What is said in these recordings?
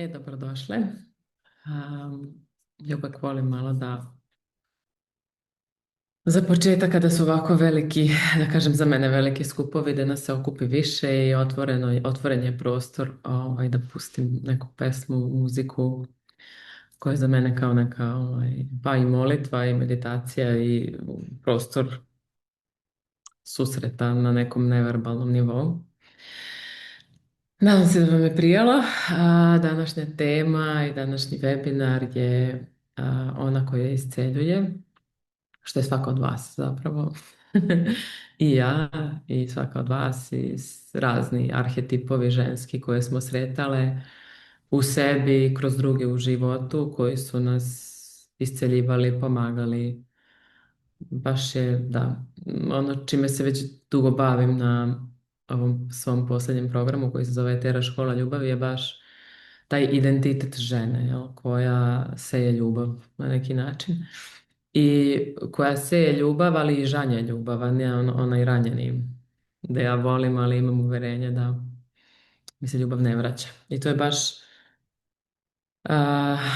Dobrodošle. Ja uvijek volim malo da za početak kada su ovako veliki, da kažem za mene veliki skupovi, da nas se okupi više i otvoren je prostor da pustim neku pesmu, muziku koja je za mene kao neka pa i molitva i meditacija i prostor susreta na nekom neverbalnom nivou. Nadam se da vam je prijalo. Današnja tema i današnji webinar je ona koja isceljuje, što je svaka od vas zapravo. I ja, i svaka od vas, i razni arhetipovi ženski koje smo sretale u sebi i kroz druge u životu, koji su nas isceljivali, pomagali. Baš je, da, ono čime se već dugo bavim na ovom svom posljednjem programu koji se zove Tera škola ljubavi je baš taj identitet žene, jel, koja seje ljubav na neki način i koja seje ljubav, ali i žanje ljubav, a ne onaj ranjeni da ja volim, ali imam uverenje da mi se ljubav ne vraća. I to je baš,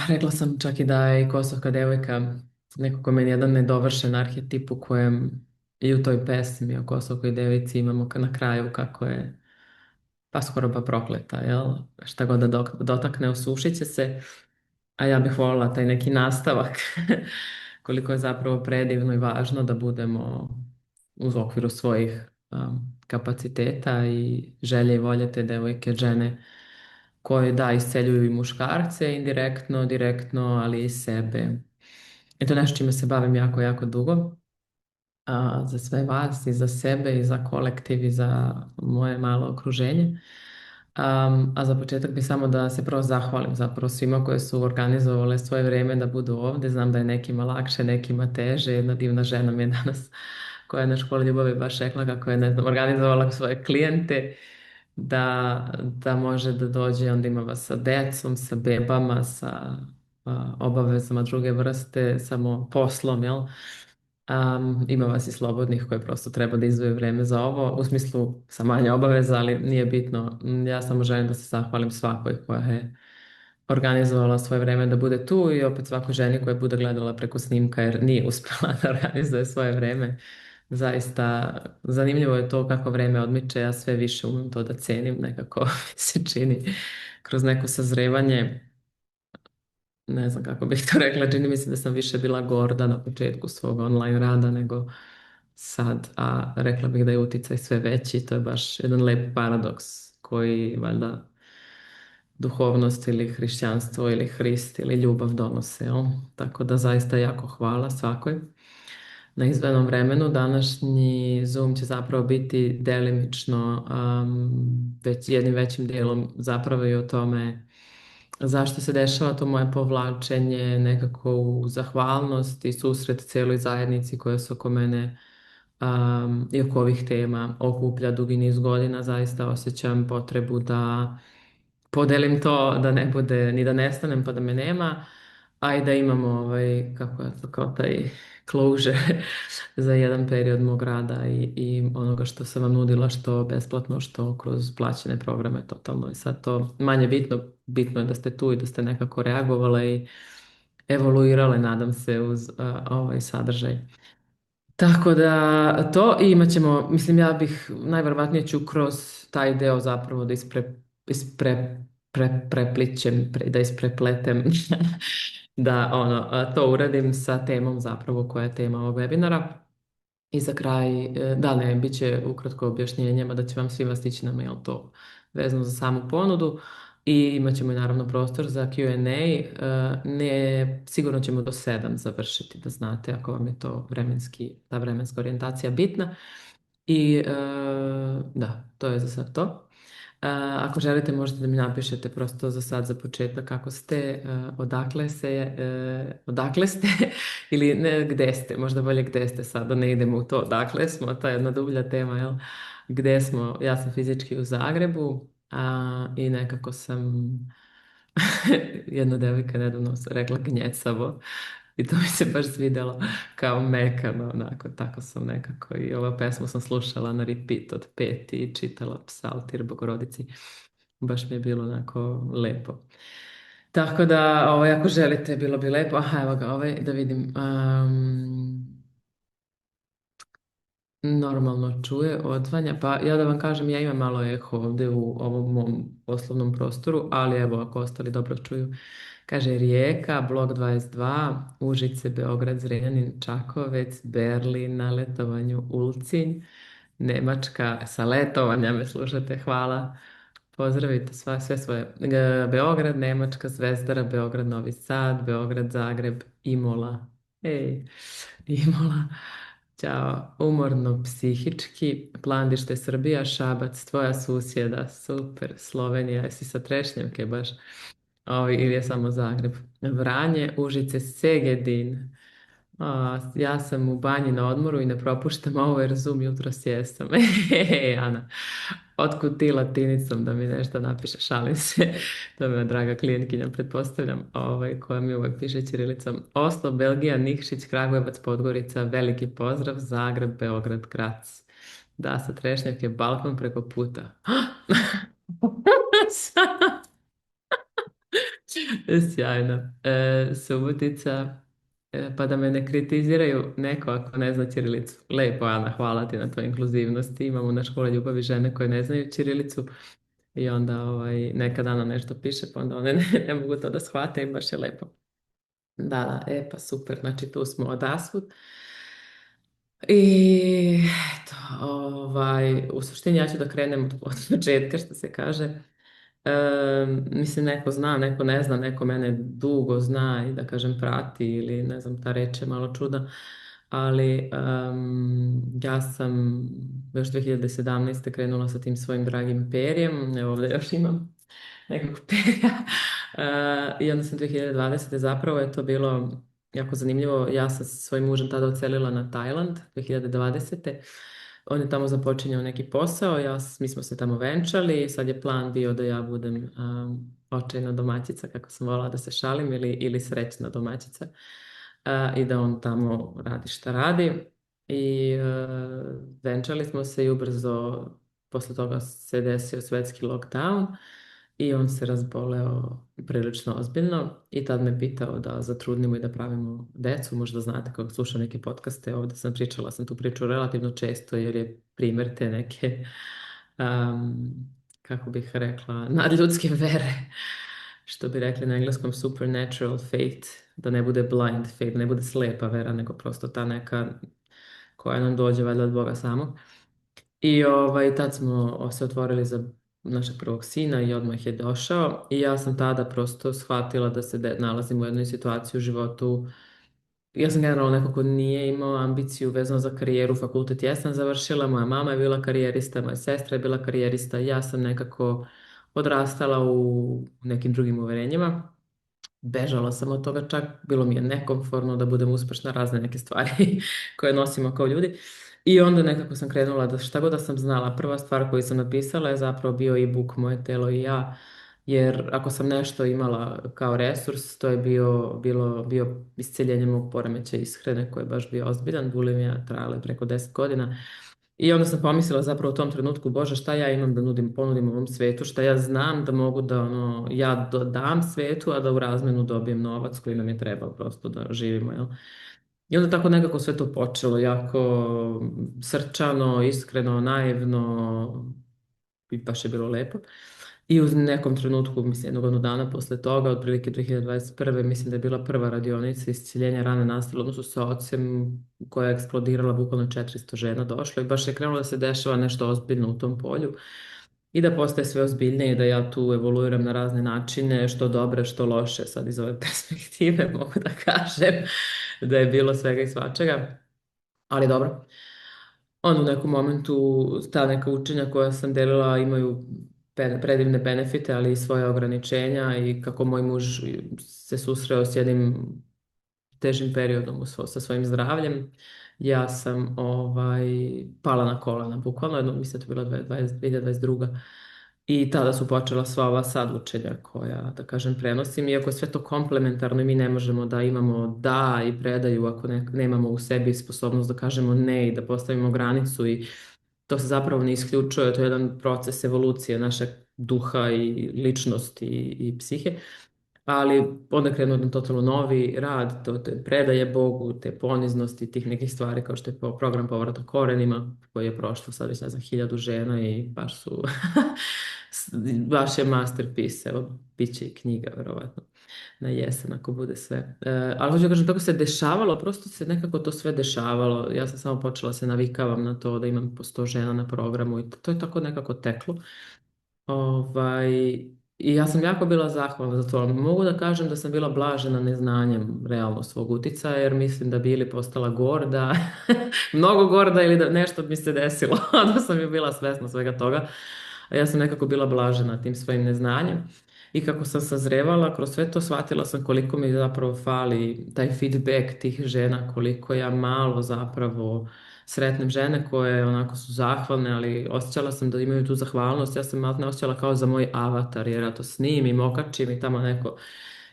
rekla sam čak i da je i Kosovka devojka nekako meni jedan nedovršen arhetip u kojem i u toj pesmi o Kosovkoj devici imamo na kraju kako je pa skoro pa prokleta, jel? Šta god da dotakne osušit će se, a ja bih voljela taj neki nastavak koliko je zapravo predivno i važno da budemo uz okviru svojih kapaciteta i želje i volje te devojke, žene koje da isceljuju i muškarce indirektno, direktno, ali i sebe. I to je nešto čime se bavim jako, jako dugo. Za sve vas i za sebe i za kolektiv i za moje malo okruženje. A za početak bi samo da se prvo zahvalim zapravo svima koje su organizovale svoje vrijeme da budu ovdje. Znam da je nekima lakše, nekima teže. Jedna divna žena mi je danas koja je na školi ljubavi baš rekla kako je, ne znam, organizovala svoje klijente da može da dođe, onda ima vas sa decom, sa bebama, sa obavezama druge vrste, samo poslom, jel? Ima vas i slobodnih koje prosto treba da izdvoje vrijeme za ovo, u smislu sa manje obaveza, ali nije bitno. Ja samo želim da se zahvalim svakoj koja je organizovala svoje vrijeme da bude tu i opet svakoj ženi koja bude gledala preko snimka jer nije uspjela da organizuje svoje vrijeme. Zaista zanimljivo je to kako vrijeme odmiče, ja sve više umem to da cenim, nekako mi se čini kroz neko sazrevanje. Ne znam kako bih to rekla, čini mi se da sam više bila gorda na početku svog online rada nego sad, a rekla bih da je utjecaj sve veći, to je baš jedan lep paradoks koji valjda duhovnost ili hrišćanstvo ili Hrist ili ljubav donose, jel? Tako da zaista jako hvala svakoj na izdvojenom vremenu. Današnji Zoom će zapravo biti delimično već jednim većim dijelom zapravo i o tome zašto se dešava to moje povlačenje nekako u zahvalnost i susret cijeloj zajednici koja se oko mene i oko ovih tema okuplja dugi niz godina. Zaista osjećam potrebu da podelim to, da ne bude ni da nestanem pa da me nema, a i da imamo kako je to, kao taj closure za jedan period mog rada i onoga što sam vam nudila, što besplatno, što kroz plaćene programe totalno. I sad to manje bitno, bitno je da ste tu i da ste nekako reagovale i evoluirale, nadam se, uz ovaj sadržaj. Tako da to i imat ćemo, mislim ja bih najvjerojatnije ću kroz taj deo zapravo da preplićem, da isprepletem, da to uradim sa temom zapravo koja je tema ovog webinara. I za kraj, da ne, bit će ukratko objašnjenje, da će vam svima stići na mail to vezano za samu ponudu i imat ćemo i naravno prostor za Q&A. Ne, sigurno ćemo do 7 završiti, da znate, ako vam je to ta vremenska orijentacija bitna. I da, to je za sad to. Ako želite možete da mi napišete prosto za sad, za početak, kako ste, odakle ste ili ne, gde ste, možda bolje gde ste sad, da ne idemo u to odakle smo, to je jedna dublja tema, jel? Gde smo, ja sam fizički u Zagrebu i nekako sam jedna devojka nedavno rekla gnjecavo i to mi se baš svidjelo kao mekano, onako, tako sam nekako i ova pesmu sam slušala na repeat od 5 i čitala Psaltir Bogorodici. Baš mi je bilo onako lepo. Tako da, ako želite, bilo bi lepo. Aha, evo ga, da vidim. Normalno čuje, odzvanja. Pa ja da vam kažem, ja imam malo eho ovdje u ovom mom poslovnom prostoru, ali evo, ako ostali dobro čuju. Kaže Rijeka, blok 22, Užice, Beograd, Zrenjanin, Čakovec, Berlin na letovanju, Ulcinj, Nemačka sa letovanja me slušate, hvala. Pozdravite sve svoje. Beograd, Nemačka, Zvezdara, Beograd, Novi Sad, Beograd, Zagreb, Imola. Ej, Imola. Ćao. Umorno psihički. Plandište, Srbija, Šabac, tvoja susjeda. Super. Slovenija. Jesi sa Trešnjevke baš? Ili je samo Zagreb. Vranje, Užice, Segedin. Ja sam u banji na odmoru i ne propuštam ovo jer Zoom jutro sjesam. Ana, otkud ti latinicom da mi nešto napiše, šalim se. To me draga klijentkinja, pretpostavljam, koja mi uvijek piše ćirilicom. Oslo, Belgija, Nikšić, Kragujevac, Podgorica, veliki pozdrav, Zagreb, Beograd, Grac. Da, sa Trešnjevke, Balkan preko puta. Sjajno. Subotica, pa da me ne kritiziraju neko ako ne zna ćirilicu. Lepo, Ana, hvala ti na tvojoj inkluzivnosti. Imamo na školi ljubavi žene koje ne znaju ćirilicu i onda neka Ana nešto piše, pa onda one ne mogu to da shvate i baš je lepo. Da, da, pa super, znači tu smo odasvud. I eto, u suštini ja ću da krenem od početka što se kaže. Mislim, neko zna, neko ne zna, neko mene dugo zna i da kažem prati ili ne znam, ta reč je malo čuda, ali ja sam još 2017. krenula sa tim svojim dragim perjem, evo ovdje još imam nekog perja. I onda sam 2020. zapravo je to bilo jako zanimljivo. Ja sam sa svojim mužem tada odselila na Tajland 2020. On je tamo započinjao neki posao, mi smo se tamo venčali i sad je plan bio da ja budem očajna domaćica, kako sam volila da se šalim, ili srećna domaćica. I da on tamo radi šta radi. I venčali smo se i ubrzo posle toga se desio svetski lockdown i on se razboleo prilično ozbiljno i tad me pitao da zatrudnimo i da pravimo decu. Možda znate kako slušam neke podcaste, ovdje sam tu priču relativno često jer je primjer te neke, kako bih rekla, nadljudske vere, što bi rekli na engleskom supernatural faith, da ne bude blind faith, da ne bude slepa vera, nego prosto ta neka koja nam dođe valjda od Boga samog. I tad smo se otvorili za našeg prvog sina i odmah je došao i ja sam tada prosto shvatila da se nalazim u jednoj situaciji u životu. Ja sam generalno neko ko nije imao ambiciju vezano za karijeru, fakultet jesam završila, moja mama je bila karijerista, moja sestra je bila karijerista, ja sam nekako odrastala u nekim drugim uverenjima. Bežala sam od toga čak, bilo mi je nekomforno da budem uspešna razne neke stvari koje nosimo kao ljudi. I onda nekako sam krenula da šta god da sam znala, prva stvar koju sam napisala je zapravo bio e-book Moje telo i ja, jer ako sam nešto imala kao resurs, to je bio isceljenje mog poremećaja ishrane koji je baš bio ozbiljan, bulimija trajala je preko 10 godina. I onda sam pomislila zapravo u tom trenutku, Bože, šta ja imam da ponudim ovom svetu, šta ja znam da mogu da ja dam svetu, a da u razmenu dobijem novac koji nam je trebao prosto da živimo, jel? I onda tako nekako sve to počelo, jako srčano, iskreno, naivno i baš je bilo lepo. I u nekom trenutku, mislim, jednog godinu dana posle toga, otprilike 2021. mislim da je bila prva radionica isciljenja rane nastale, odnosno sa ocem koja je eksplodirala, bukvalno 400 žena došlo i baš je krenulo da se dešava nešto ozbiljno u tom polju i da postaje sve ozbiljnije i da ja tu evoluiram na razne načine, što dobre, što loše, sad iz ove perspektive mogu da kažem da je bilo svega i svačega, ali dobro. Onda u nekom momentu ta neka učenja koja sam delila imaju predivne benefite, ali i svoje ograničenja i kako moj muž se susreo s jednim težim periodom sa svojim zdravljem, ja sam pala na kolena, bukvalno, mislim da to je bila 2022. I tada su počela sva ova sad učenja koja, da kažem, prenosim, iako je sve to komplementarno i mi ne možemo da imamo da i predaju ako nemamo u sebi sposobnost da kažemo ne i da postavimo granicu i to se zapravo ne isključuje, to je jedan proces evolucije našeg duha i ličnosti i psihe. ali onda krenu jedan totalno novi rad, to te predaje Bogu, te poniznosti, tih nekih stvari kao što je program Povratak korenima, koji je prošlo sad već ne znam 1000 žena i baš su, baš je masterpiece, evo, bit će i knjiga, verovatno na jesen ako bude sve. Ali hoću da kažem, kako se dešavalo, prosto se nekako to sve dešavalo. Ja sam samo počela se navikavam na to da imam po 100 žena na programu i to je tako nekako teklo. Ovaj, I ja sam jako bila zahvalna za to. Ali mogu da kažem da sam bila blažena neznanjem realno svog uticaja, jer mislim da bi ili postala gorda, mnogo gorda ili da nešto mi se desilo, a da sam ju bila svesna svega toga. A ja sam nekako bila blažena tim svojim neznanjem. I kako sam sazrevala, kroz sve to shvatila sam koliko mi zapravo fali taj feedback tih žena, koliko ja malo zapravo sretnem žene koje onako su zahvalne, ali osjećala sam da imaju tu zahvalnost. Ja sam malo ne osjećala kao za moj avatar, jer ja to snimim, okačim i tamo neko.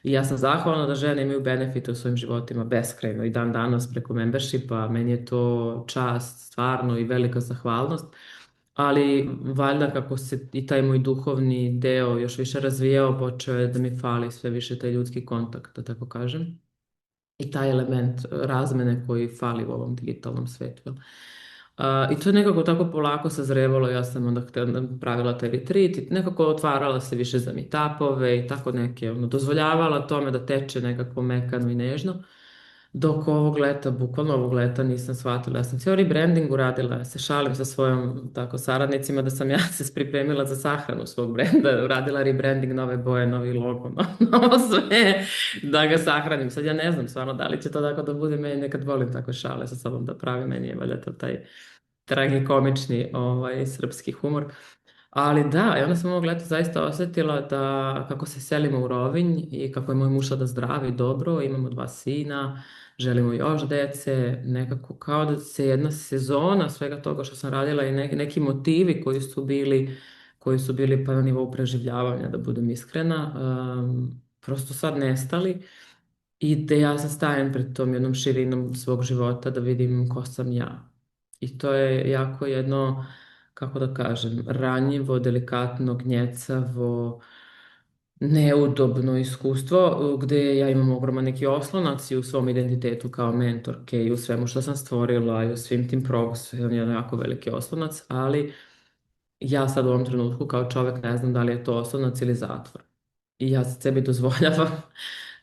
I ja sam zahvalna da žene imaju benefite u svojim životima beskrajno i dan danas preko membershipa. Meni je to čast, stvarno i velika zahvalnost. Ali valjda kako se i taj moj duhovni deo još više razvijao, počeo je da mi fali sve više taj ljudski kontakt, da tako kažem. I taj element razmene koji fali u ovom digitalnom svetu. Jel? I to je nekako tako polako sazrevalo. Ja sam onda pravila taj retreat i nekako otvarala se više za meetupove i tako neke, ono, dozvoljavala tome da teče nekako mekano i nežno. Dok ovog leta, bukvalno ovog leta nisam shvatila. Ja sam cijeli rebranding uradila, ja se šalim sa svojom tako saradnicima da sam ja se pripremila za sahranu svog brenda, uradila rebranding, nove boje, novi logo, novo sve, da ga sahranim. Sad ja ne znam stvarno da li će to tako da bude, meni nekad volim tako šale sa sobom da pravim, meni je valjda to taj tragikomični srpski humor. Ali da, i onda sam ovog leta zaista osjetila da kako se selimo u Rovinj i kako je moj muž sada zdrav i dobro, imamo 2 sina, želimo još dece, nekako kao da se jedna sezona svega toga što sam radila i neki motivi koji su bili pa na nivou preživljavanja, da budem iskrena, prosto sad nestali. I da ja sad stajem pred tom jednom širinom svog života da vidim ko sam ja. I to je jako jedno, kako da kažem, ranjivo, delikatno, gnjecavo, neudobno iskustvo gdje ja imam ogroman neki oslonac i u svom identitetu kao mentorke i u svemu što sam stvorila i u svim tim profesijama je jako veliki oslonac, ali ja sad u ovom trenutku kao čovjek ne znam da li je to oslonac ili zatvor. I ja sad sebi dozvoljavam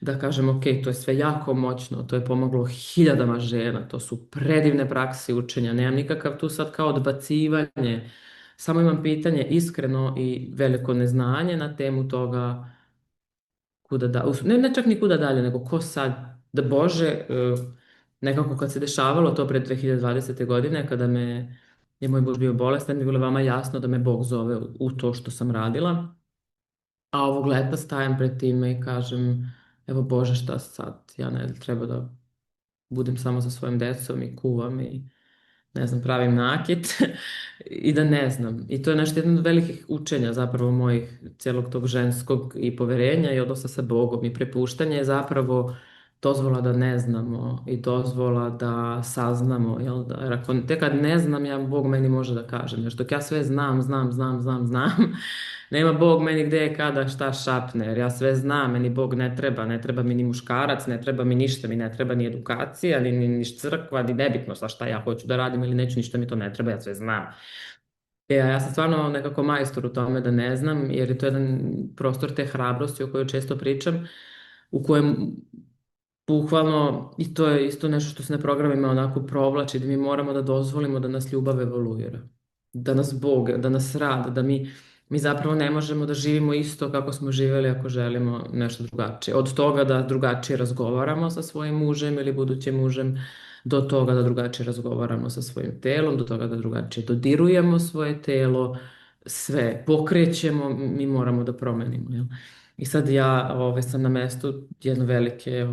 da kažem, ok, to je sve jako moćno, to je pomoglo hiljadama žena, to su predivne prakse učenja, nemam nikakav tu sad kao odbacivanje, samo imam pitanje iskreno i veliko neznanje na temu toga kuda da, ne čak ni kuda dalje, nego ko sad, da Bože, nekako kad se dešavalo to pred 2020. godine, kada je moj muž bio bolestan, mi je bilo vama jasno da me Bog zove u to što sam radila. A ovog leta stajem pred time i kažem, evo Bože, šta sad? Ja ne treba da budem samo sa svojim decom i kuvam i ne znam, pravim nakit i da ne znam. I to je nešto jedno od velikih učenja zapravo mojih cijelog tog ženskog i poverenja i odnosa sa Bogom i prepuštanje je zapravo dozvola da ne znamo i dozvola da saznamo, jel da? Jer ako tek kad ne znam, ja Bog meni može da kaže nešto. Dok ja sve znam, nema Bog meni gdje je kada šta šapne, jer ja sve znam, meni Bog ne treba mi ni muškarac, ne treba mi ništa, mi ne treba ni edukacija, ni crkva, ni nebitno šta ja hoću da radim ili neću, ništa mi to ne treba, ja sve znam. Ja sam stvarno nekako majstor u tome da ne znam, jer je to jedan prostor te hrabrosti o kojoj često pričam, u kojem bukvalno, i to je isto nešto što se na programima onako provlači, da mi moramo da dozvolimo da nas ljubav evoluira, da nas Bog, da nas rad, da mi zapravo ne možemo da živimo isto kako smo živjeli ako želimo nešto drugačije. Od toga da drugačije razgovaramo sa svojim mužem ili budućim mužem, do toga da drugačije razgovaramo sa svojim telom, do toga da drugačije dodirujemo svoje telo, sve pokrećemo, mi moramo da promenimo. Jel? I sad ja sam na mestu jedno velike,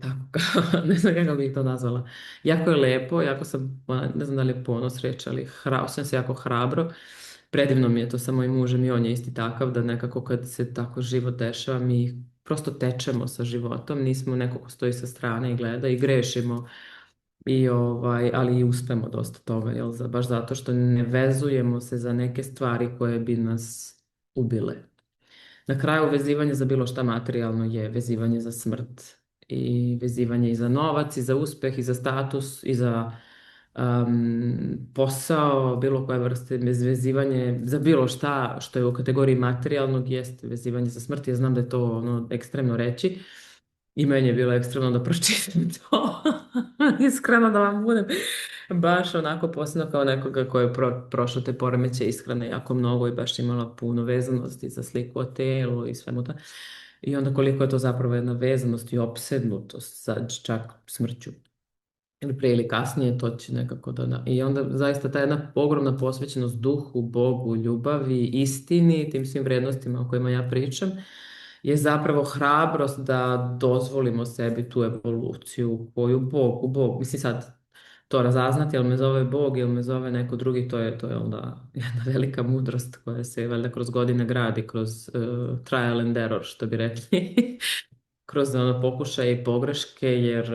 tako, ne znam kako bih to nazvala. Jako je lepo, jako sam, ne znam da li je ponos reći, ali osjećam se jako hrabro. Predivno mi je to sa mojim mužem i on je isti takav da nekako kad se tako život dešava mi prosto tečemo sa životom, nismo neko ko stoji sa strane i gleda i grešimo ali i uspemo dosta toga, jel, baš zato što ne vezujemo se za neke stvari koje bi nas ubile. Na kraju vezivanje za bilo šta materijalno je vezivanje za smrt i vezivanje i za novac i za uspeh i za status i za posao, bilo koje vrste vezivanje za bilo šta što je u kategoriji materijalnog jest vezivanje za smrt. Ja znam da je to ono ekstremno reći i meni je bilo ekstremno da pročitam to. Iskreno da vam budem baš onako posebno kao nekoga ko je prošao te poremeće ishrane jako mnogo i baš imala puno vezanosti za sliku o telu i svemu to. I onda koliko je to zapravo jedna vezanost i opsednutost sa čak smrću ili prije ili kasnije to će nekako I onda zaista ta jedna ogromna posvećenost duhu, Bogu, ljubavi, istini, tim svim vrednostima o kojima ja pričam, je zapravo hrabrost da dozvolimo sebi tu evoluciju koju Bog, mislim sad to razaznati, jel me zove Bog, jel me zove neko drugi, to je onda jedna velika mudrost koja se valjda kroz godine gradi, kroz trial and error, što bi rekli. Kroz ono pokušaje i pogreške, jer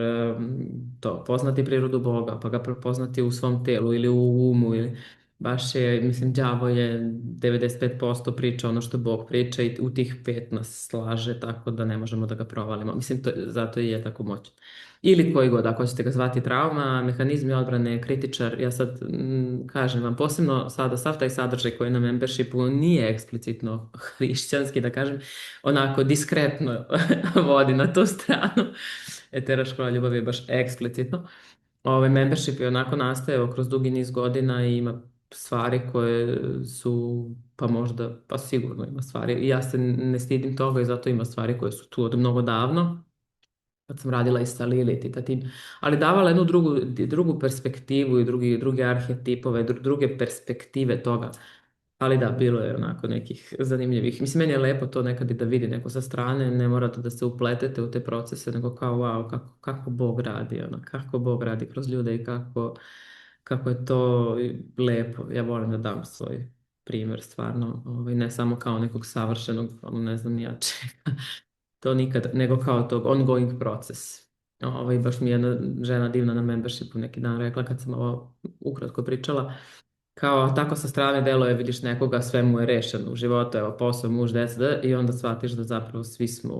to poznati prirodu Boga, pa ga prepoznati u svom telu ili u umu, ili baš je, mislim, đavo je 95% priča ono što Bog priča i u tih 5 nas slaže, tako da ne možemo da ga provalimo. Mislim, zato i je tako moćan. Ili koji god, ako ćete ga zvati trauma, mehanizmi odbrane, kritičar, ja sad kažem vam, posebno sada sav taj sadržaj koji je na membershipu nije eksplicitno hrišćanski, da kažem, onako diskretno vodi na tu stranu. Etera škola ljubavi je baš eksplicitno. Ovaj membership je onako nastajao kroz dugi niz godina i ima stvari koje su, pa možda, pa sigurno ima stvari. I ja se ne stidim toga i zato ima stvari koje su tu od mnogo davno. Kad sam radila i sa Lilith i tatim, ali davala jednu drugu perspektivu i druge arhetipove, druge perspektive toga. Ali da, bilo je onako nekih zanimljivih. Mislim, meni je lepo to nekad i da vidi neko sa strane, ne morate da se upletete u te procese, nego kao wow, kako Bog radi, ono, kako Bog radi kroz ljude i kako je to lepo. Ja volim da dam svoj primjer, stvarno, ne samo kao nekog savršenog, ono, ne znam ni ja čega, to nikad, nego kao tog ongoing proces. Baš mi je jedna žena divna na membershipu neki dan rekla kad sam ovo ukratko pričala, kao tako sa strane deluje, vidiš nekoga, sve mu je rešeno u životu, evo posao, muž, deca, i onda shvatiš da zapravo svi smo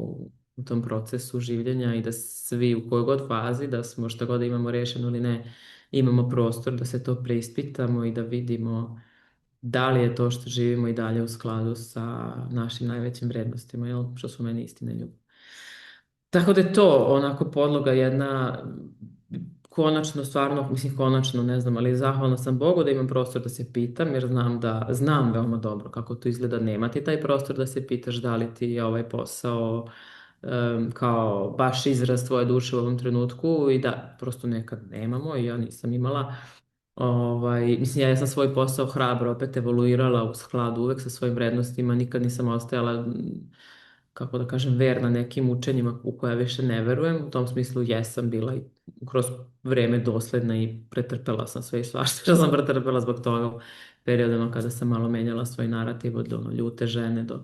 u tom procesu življenja i da svi u kojoj god fazi, da smo što god imamo rešeno ili ne, imamo prostor da se to preispitamo i da vidimo da li je to što živimo i dalje u skladu sa našim najvećim vrednostima, jel? Što su meni istine i ljubav. Tako da je to onako podloga jedna, konačno, stvarno, mislim konačno, ne znam, ali zahvalna sam Bogu da imam prostor da se pitam, jer znam veoma dobro kako to izgleda nemati taj prostor da se pitaš da li ti je ovaj posao kao baš izraz tvoje duše u ovom trenutku i da prosto nekad nemamo i ja nisam imala. Mislim, ja sam svoj posao hrabro opet evoluirala u skladu uvek sa svojim vrednostima, nikad nisam ostajala, kako da kažem, verna nekim učenjima u koja više ne verujem. U tom smislu jesam bila i kroz vreme dosledna i pretrpela sam sve i svašta što sam pretrpela zbog toga u periodima kada sam malo menjala svoj narativ od ono, ljute žene do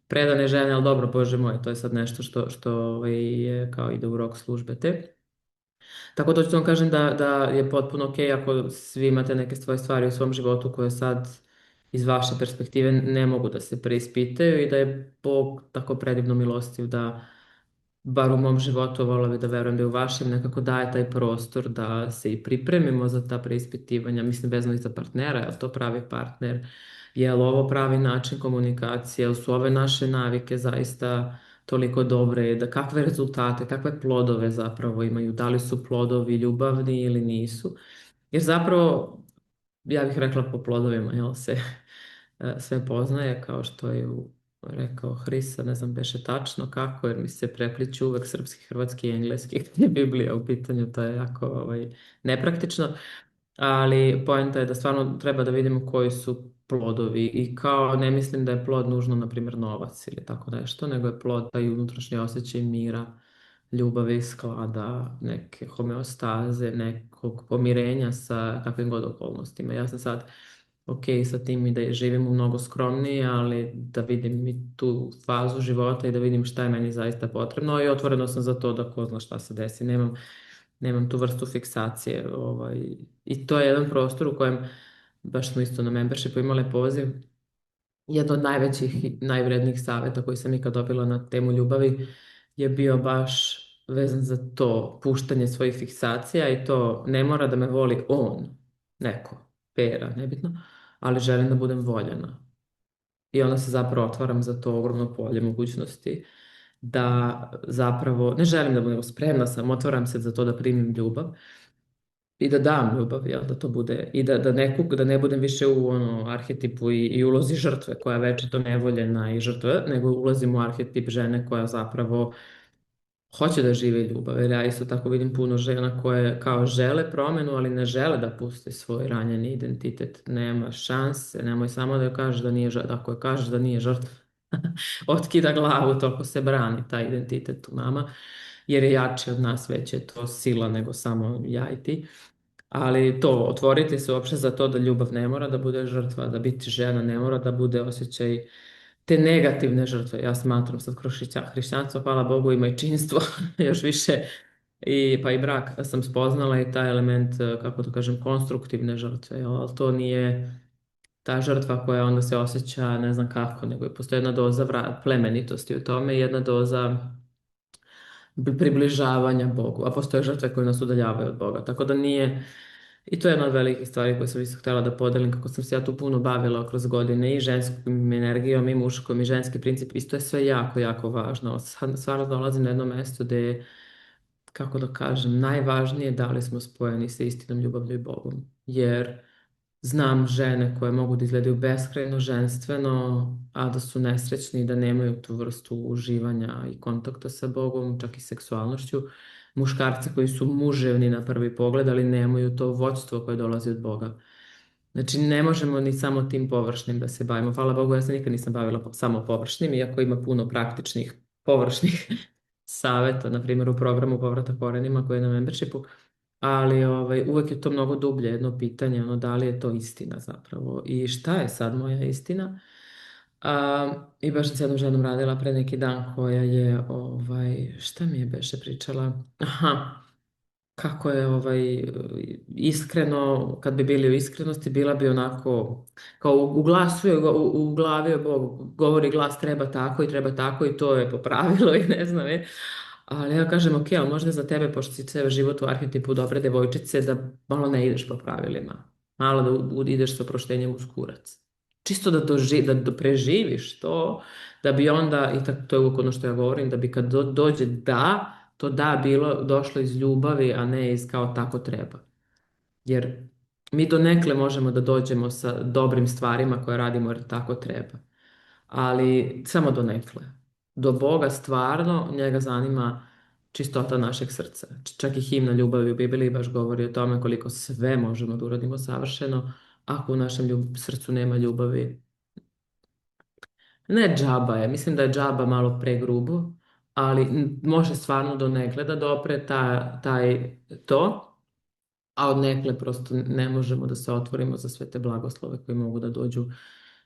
predane žene, ali dobro, Bože moj, to je sad nešto što je kao ide u rok službe te. Tako da ću vam kažem da je potpuno ok ako svi imate neke svoje stvari u svom životu koje sad iz vaše perspektive ne mogu da se preispitaju i da je Bog tako predivno milostiv da bar u mom životu, volila bih da verujem da je u vašem, nekako daje taj prostor da se i pripremimo za ta preispitivanja, mislim vezano i za partnera, je li to pravi partner, je li ovo pravi način komunikacije, jel su ove naše navike zaista toliko dobre, da kakve rezultate, kakve plodove zapravo imaju, da li su plodovi ljubavni ili nisu, jer zapravo, ja bih rekla po plodovima, jel se sve poznaje, kao što je rekao Hrisa, ne znam beše tačno kako, jer mi se prepliču uvek srpski, hrvatski i engleski, kad je Biblija u pitanju, to je jako nepraktično, ali poenta je da stvarno treba da vidimo koji su plodovi i kao ne mislim da je plod nužno, na primjer, novac ili tako nešto, nego je plod taj unutrašnji osjećaj mira, ljubavi, sklada, neke homeostaze, nekog pomirenja sa kakvim god okolnostima. Ja sam sad ok sa tim i da živim u mnogo skromnije, ali da vidim i tu fazu života i da vidim šta je meni zaista potrebno i otvoreno sam za to da ko zna šta se desi. Nemam tu vrstu fiksacije. I to je jedan prostor u kojem, baš smo isto na membershipu imali poziv, Jedan od najvećih i najvrednijih savjeta koji sam ikad dobila na temu ljubavi je bio baš vezan za to puštanje svojih fiksacija i to ne mora da me voli on, neko, Pera, nebitno, ali želim da budem voljena. I onda se zapravo otvaram za to ogromno polje mogućnosti da zapravo, ne želim da budem spremna sam, otvaram se za to da primim ljubav i da dam ljubav, jel, da to bude, i da ne budem više u ono, arhetipu i ulozi žrtve koja je večito nevoljena i žrtve, nego ulazim u arhetip žene koja zapravo hoće da žive ljubav. Jer ja isto tako vidim puno žena koje kao žele promenu, ali ne žele da puste svoj ranjeni identitet. Nema šanse, nemoj samo da joj kažeš da nije žrtva. Ako joj kažeš da nije žrtva, otkida glavu, toliko se brani taj identitet u nama, jer je jači od nas, već je to sila nego samo ja i ti. Ali to, otvoriti se uopšte za to da ljubav ne mora da bude žrtva, da biti žena ne mora da bude osjećaj te negativne žrtve. Ja smatram sad kroz hrišćanstvo, hvala Bogu, ima i činstvo još više, pa i brak sam spoznala i taj element, kako to kažem, konstruktivne žrtve, jel? Ali to nije ta žrtva koja onda se osjeća ne znam kako, nego je postoji jedna doza plemenitosti u tome i jedna doza približavanja Bogu, a postoje žrtve koje nas udaljavaju od Boga, tako da nije, i to je jedna od velikih stvari koje sam isto htjela da podelim, kako sam se ja tu puno bavila kroz godine i ženskom energijom i muškom i ženski princip, isto je sve jako, jako važno. Sad stvarno dolazim na jedno mjesto gdje je, kako da kažem, najvažnije da li smo spojeni sa istinom, ljubavlju i Bogom, jer znam žene koje mogu da izgledaju beskrajno ženstveno, a da su nesrećni i da nemaju tu vrstu uživanja i kontakta sa Bogom, čak i seksualnošću. Muškarci koji su muževni na prvi pogled, ali nemaju to vođstvo koje dolazi od Boga. Znači, ne možemo ni samo tim površnim da se bavimo. Hvala Bogu, ja se nikad nisam bavila samo površnim, iako ima puno praktičnih površnih saveta, na primjer u programu Povratak korenima koji je na membershipu, ali uvek je to mnogo dublje jedno pitanje, ono, da li je to istina zapravo i šta je sad moja istina. I baš sam s jednom ženom radila pre neki dan koja je, šta mi je beše pričala? Aha, kako je iskreno, kad bi bili u iskrenosti, bila bi onako, kao u glasu, u glavi je Bog, govori glas treba tako i to je popravilo i ne znam, ali ja kažem, ok, ali možda za tebe, pošto si ceo život u arhetipu dobre devojčice, da malo ne ideš po pravilima. Malo da ideš sa oproštenjem uz kurac. Čisto da preživiš to, da bi onda, i to je uvijek ono što ja govorim, da bi kad dođe da, to da bilo došlo iz ljubavi, a ne iz kao tako treba. Jer mi donekle možemo da dođemo sa dobrim stvarima koje radimo jer tako treba. Ali samo donekle. Do Boga stvarno njega zanima čistota našeg srca. Čak i himna ljubavi u Bibliji baš govori o tome koliko sve možemo da uradimo savršeno. Ako u našem srcu nema ljubavi, ne džaba je, mislim da je džaba malo pregrubo, ali može stvarno donekle da dopre to, a odnekle prosto ne možemo da se otvorimo za sve te blagoslove koji mogu da dođu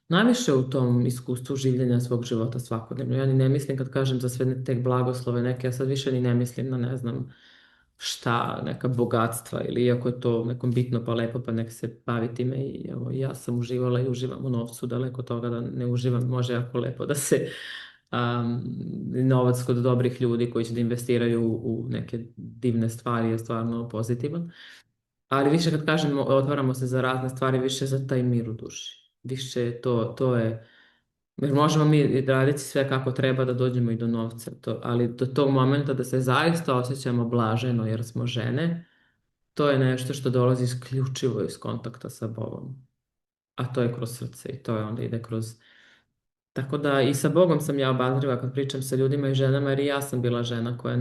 najviše u tom iskustvu življenja svog života svakodnevno. Ja ni ne mislim kad kažem za sve te blagoslove neke, ja sad više ni ne mislim na ne znam šta, neka bogatstva ili iako je to nekom bitno pa lepo pa nek se bavi time i evo, ja sam uživala i uživam u novcu, daleko od toga da ne uživam, može jako lepo da se novac kod dobrih ljudi koji će da investiraju u neke divne stvari je stvarno pozitivan. Ali više kad kažemo otvaramo se za razne stvari, više za taj mir u duši. Više to je, jer možemo mi raditi sve kako treba da dođemo i do novca, ali do tog momenta da se zaista osjećamo blaženo jer smo žene, to je nešto što dolazi isključivo iz kontakta sa Bogom. A to je kroz srce i to je onda ide kroz... Tako da i sa Bogom sam ja obazriva kad pričam sa ljudima i ženama, jer i ja sam bila žena koja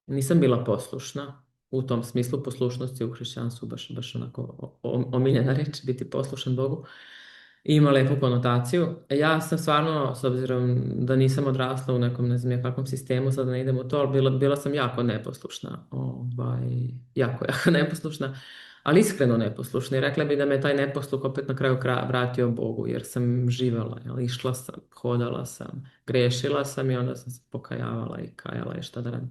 nisam bila poslušna. U tom smislu poslušnosti u hrišćanstvu baš onako omiljena reč, biti poslušan Bogu. I ima lepu konotaciju. Ja sam stvarno, s obzirom da nisam odrasla u nekom, ne znam ja kakvom sistemu, sad ne idem u to, ali bila sam jako neposlušna. Jako neposlušna, ali iskreno neposlušna. I rekla bi da me taj neposluh opet na kraju vratio Bogu, jer sam živela, jel, išla sam, hodala sam, grešila sam i onda sam se pokajavala i kajala i šta da radim.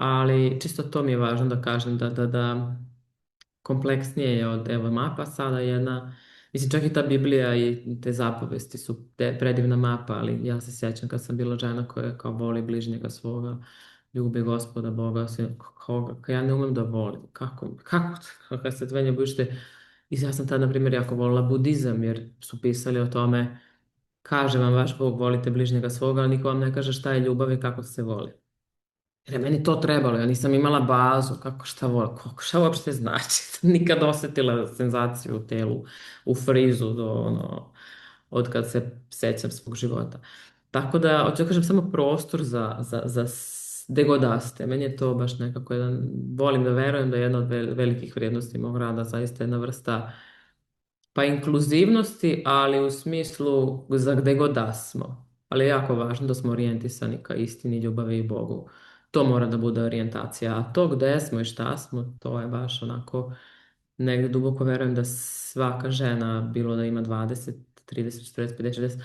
Ali čisto to mi je važno da kažem da kompleksnije je od evo mapa sada jedna Mislim, čak i ta Biblija i te zapovesti su predivna mapa, ali ja se sjećam kad sam bila žena koja kao voli bližnjega svoga, ljubi Gospoda Boga, koga, ja ne umem da volim. Kako kad se tvenje bušte. I ja sam tad, na primjer, jako volila budizam, jer su pisali o tome, kaže vam vaš Bog, volite bližnjega svoga, ali niko vam ne kaže šta je ljubav i kako se voli. Jer je meni to trebalo, ja nisam imala bazu, kako šta volim, kako šta uopšte znači. Nikad osjetila senzaciju u telu, u frizu, od kad se sećam svog života. Tako da, hoću da kažem, samo prostor za gde god da ste. Meni je to baš nekako jedan, volim da verujem da je jedna od velikih vrijednosti mog rada, zaista jedna vrsta pa inkluzivnosti, ali u smislu za gde god da smo. Ali je jako važno da smo orijentisani ka istini, ljubavi i Bogu. To mora da bude orijentacija. A to gde smo i šta smo, to je baš onako, negdje duboko verujem da svaka žena, bilo da ima 20, 30, 40, 50, 60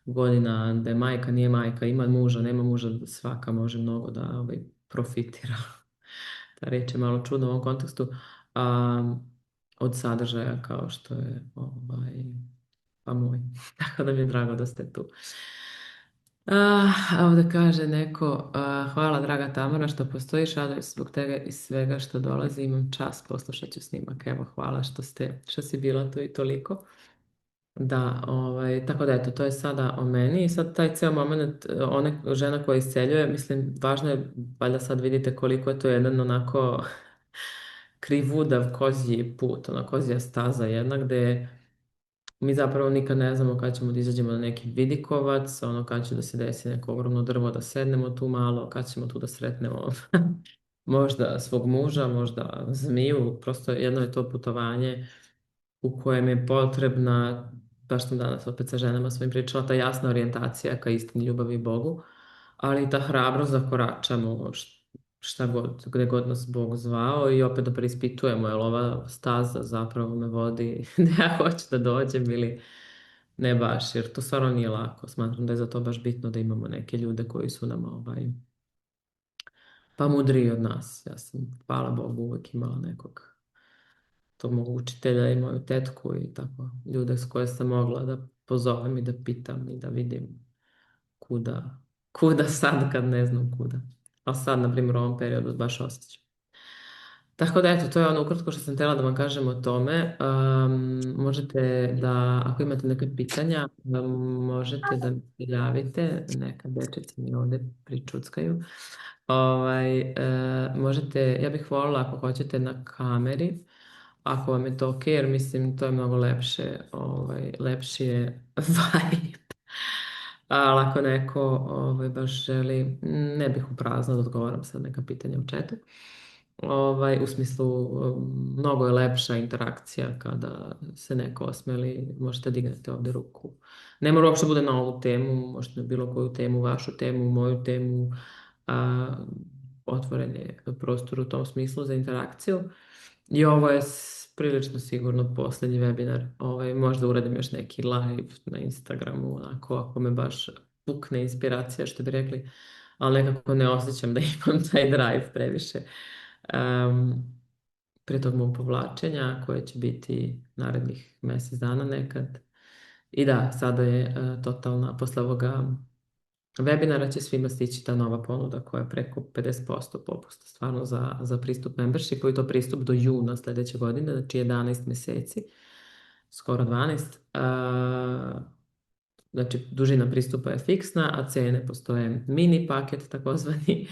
godina, da je majka, nije majka, ima muža, nema muža, svaka može mnogo da profitira. Ta reč je malo čudna u ovom kontekstu. A, od sadržaja kao što je pa moj. Tako da mi je drago da ste tu. A ovdje kaže neko, hvala draga Tamara što postojiš, radujem se zbog tega i svega što dolazi, imam čas, poslušat ću snimak. Evo, hvala što si bila tu i toliko. Da, tako da eto, to je sada o meni i sad taj ceo moment, one žena koja isceljuje, mislim, važno je, valjda sad vidite koliko je to jedan onako krivudav kozji put, ona kozja staza jedna gde mi zapravo nikad ne znamo kad ćemo da izađemo na neki vidikovac, ono kad će da se desi neko ogromno drvo, da sednemo tu malo, kad ćemo tu da sretnemo možda svog muža, možda zmiju, prosto jedno je to putovanje u kojem je potrebna, baš sam danas opet sa ženama svojim pričala, ta jasna orijentacija ka istini, ljubavi i Bogu, ali i ta hrabrost da koračamo šta god, gde god nas Bog zvao i opet da preispitujemo, je li ova staza zapravo me vodi gde ja hoću da dođem ili ne baš, jer to stvarno nije lako. Smatram da je za to baš bitno da imamo neke ljude koji su nam pa mudriji od nas. Ja sam, hvala Bogu, uvijek imala nekog tog mog učitelja i moju tetku i tako ljude s koje sam mogla da pozovem i da pitam i da vidim kuda sad kad ne znam kuda. A sad, na primjer, u ovom periodu baš osjećam. Tako da, eto, to je ono ukratko što sam htjela da vam kažem o tome. Možete da, ako imate neka pitanja, možete da mi se javite. Neka dečica mi ovdje pričuckaju. Možete, ja bih voljela ako hoćete na kameri, ako vam je to ok, jer mislim to je mnogo lepše, lepši je vibe. Ali ako neko baš želi, ne bih u prazno da odgovaram sad neka pitanja u chatu. U smislu, mnogo je lepša interakcija kada se neko osmeli, možete dignete ovdje ruku. Ne mora uopšte bude na ovu temu, možete na bilo koju temu, vašu temu, moju temu, a, otvoren je prostor u tom smislu za interakciju. I ovo je prilično sigurno posljednji webinar. Možda uradim još neki live na Instagramu, onako, ako me baš pukne inspiracija, što bi rekli, ali nekako ne osjećam da imam taj drive previše. Prije tog mog povlačenja, koje će biti narednih mjesec dana nekad. I da, sada je totalna, posle ovoga webinara će svima stići ta nova ponuda koja je preko 50% popusta stvarno za pristup membershipu i to pristup do juna sljedeće godine, znači 11 mjeseci, skoro 12. Znači, dužina pristupa je fiksna, a cene postoje mini paket, takozvani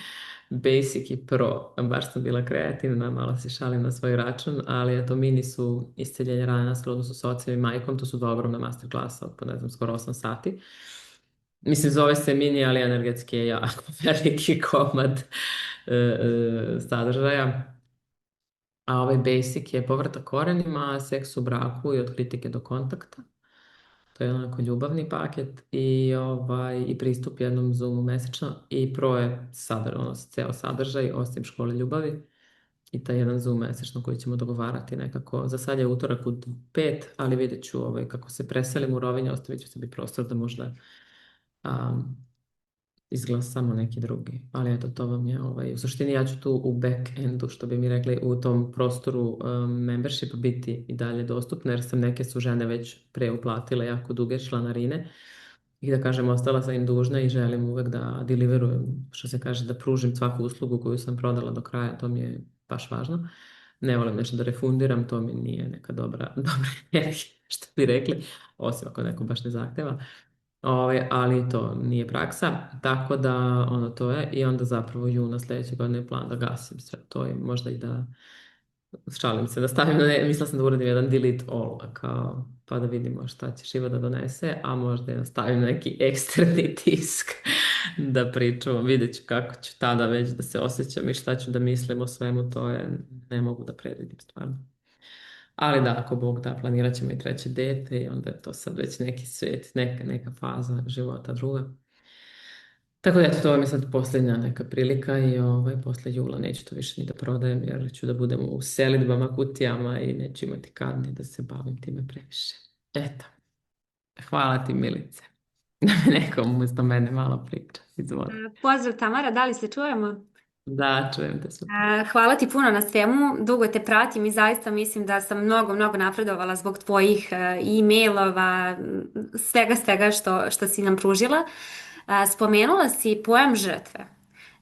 Basic i Pro. Baš sam bila kreativna, malo se šalim na svoj račun, ali eto, mini su isceljenje rane nastale, odnosno s ocem i majkom, to su dva ogromna masterklasa od, ne znam, skoro 8 sati. Mislim, zove se mini, ali energetski je jako veliki komad sadržaja. A ovaj basic je povratak korenima, seks u braku i od kritike do kontakta. To je onako ljubavni paket i pristup jednom Zoomu mesečno i Pro je ceo sadržaj osim škole ljubavi i taj jedan Zoom mesečno koji ćemo dogovarati nekako. Za sad je utorak u 5, ali vidjet ću kako se preselim u Rovinje, ostavit ću sebi prostor da možda izglasamo neki drugi. Ali eto, to vam je u suštini ja ću tu u back-endu, što bi mi rekli, u tom prostoru membership biti i dalje dostupno, jer sam neke su žene već preuplatile jako duge članarine i da kažem, ostala sam im dužna i želim uvek da deliverujem, što se kaže, da pružim svaku uslugu koju sam prodala do kraja, to mi je baš važno. Ne volim nešto da refundiram, to mi nije neka dobra energija, što bi rekli, osim ako neko baš ne zahteva. Ali to nije praksa, tako da ono to je i onda zapravo juna sljedeće godine je plan da gasim sve to i možda i da šalim se, da stavim, mislila sam da uradim jedan delete all, kao, pa da vidimo šta će život da donese, a možda i da stavim neki eksterni tisk da pričam, vidjet ću kako ću tada već da se osjećam i šta ću da mislim o svemu, to je, ne mogu da predvidim stvarno. Ali da, ako Bog da, planirat ćemo i treće dete i onda je to sad već neki svijet, neka faza života druga. Tako da eto, to vam je sad posljednja neka prilika i posle jula neću to više ni da prodajem jer ću da budem u selidbama, kutijama i neću imati kad ni da se bavim time previše. Eto, hvala ti Milice. Da me nekom umjesto mene malo priča. Izvoli. Pozdrav Tamara, da li se čujemo? Da, čujem te super. Hvala ti puno na svemu, dugo te pratim i zaista mislim da sam mnogo napredovala zbog tvojih e-mailova, svega što si nam pružila. Spomenula si pojam žrtve.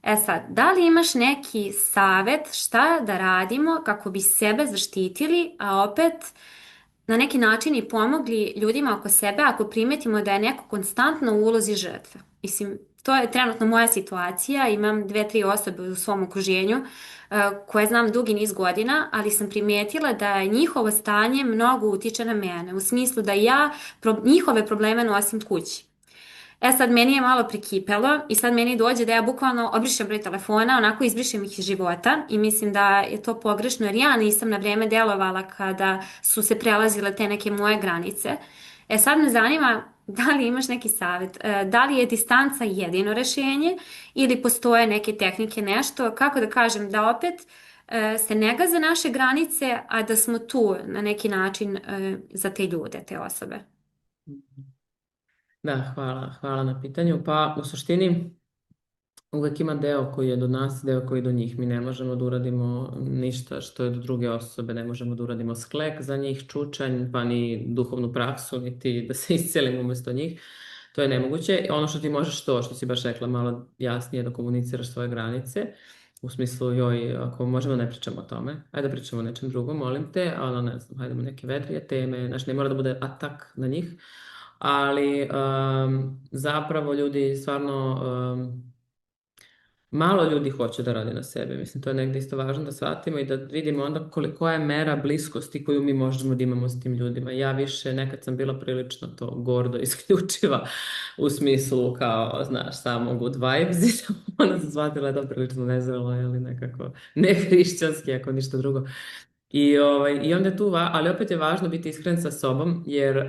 E sad, da li imaš neki savjet šta da radimo kako bi sebe zaštitili, a opet na neki način i pomogli ljudima oko sebe ako primetimo da je neko konstantno u ulozi žrtve? Mislim, to je trenutno moja situacija, imam 2-3 osobe u svom okruženju koje znam dugi niz godina, ali sam primijetila da je njihovo stanje mnogo utiče na mene, u smislu da ja njihove probleme nosim kući. E sad, meni je malo prekipelo i sad meni dođe da ja bukvalno obrišem broj telefona, onako izbrišem ih iz života i mislim da je to pogrešno jer ja nisam na vrijeme djelovala kada su se prelazile te neke moje granice. E sad me zanima da li imaš neki savjet, da li je distanca jedino rješenje ili postoje neke tehnike, nešto, kako da kažem, da opet se ne gaze naše granice, a da smo tu na neki način za te ljude, te osobe. Da, hvala na pitanju. Pa u suštini uvijek ima deo koji je do nas, deo koji je do njih. Mi ne možemo da uradimo ništa što je do druge osobe, ne možemo da uradimo sklek za njih, čučanj, pa ni duhovnu praksu, niti da se iscelimo umjesto njih. To je nemoguće. Ono što ti možeš to, što si baš rekla, malo jasnije da komuniciraš svoje granice. U smislu, joj, ako možemo ne pričamo o tome, ajde da pričamo o nečem drugom, molim te, ali ne znam, hajdemo neke vedrije teme, znači ne mora da bude atak na njih, ali zapravo ljudi stvarno malo ljudi hoće da radi na sebi. Mislim, to je negdje isto važno da shvatimo i da vidimo onda koja je mera bliskosti koju mi možemo da imamo s tim ljudima. Ja više, nekad sam bila prilično to gordo isključiva u smislu kao, znaš, samo good vibes i onda sam shvatila da je to prilično nezrelo ili nekako nehrišćanski ako ništa drugo. I onda je tu, ali opet je važno biti iskren sa sobom jer,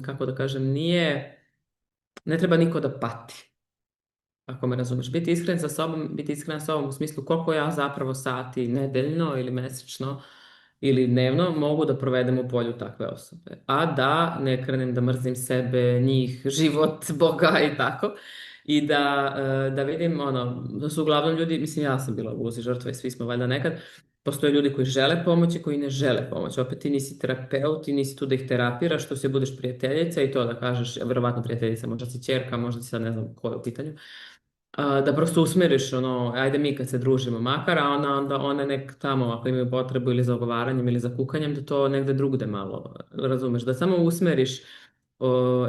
kako da kažem, ne treba niko da pati. Ako me razumeš, biti iskren sa sobom, biti iskren sa sobom u smislu koliko ja zapravo sati nedeljno ili mesečno ili dnevno mogu da provedem u polju takve osobe. A da ne krenem da mrzim sebe, njih, život, Boga i tako. I da vidim, ono, da su uglavnom ljudi, mislim ja sam bila u ulozi žrtva i svi smo valjda nekad, postoje ljudi koji žele pomoć i koji ne žele pomoć. Opet ti nisi terapeut, ti nisi tu da ih terapiraš, što se budeš prijateljica i to da kažeš, verovatno prijateljica, možda si ćerka, možda si sad ne znam ko je u pitanju, da prosto usmeriš, ono, ajde mi kad se družimo makar, a onda one nek tamo ako imaju potrebu ili za ogovaranjem ili za kukanjem, da to negde drugde malo, razumeš, da samo usmeriš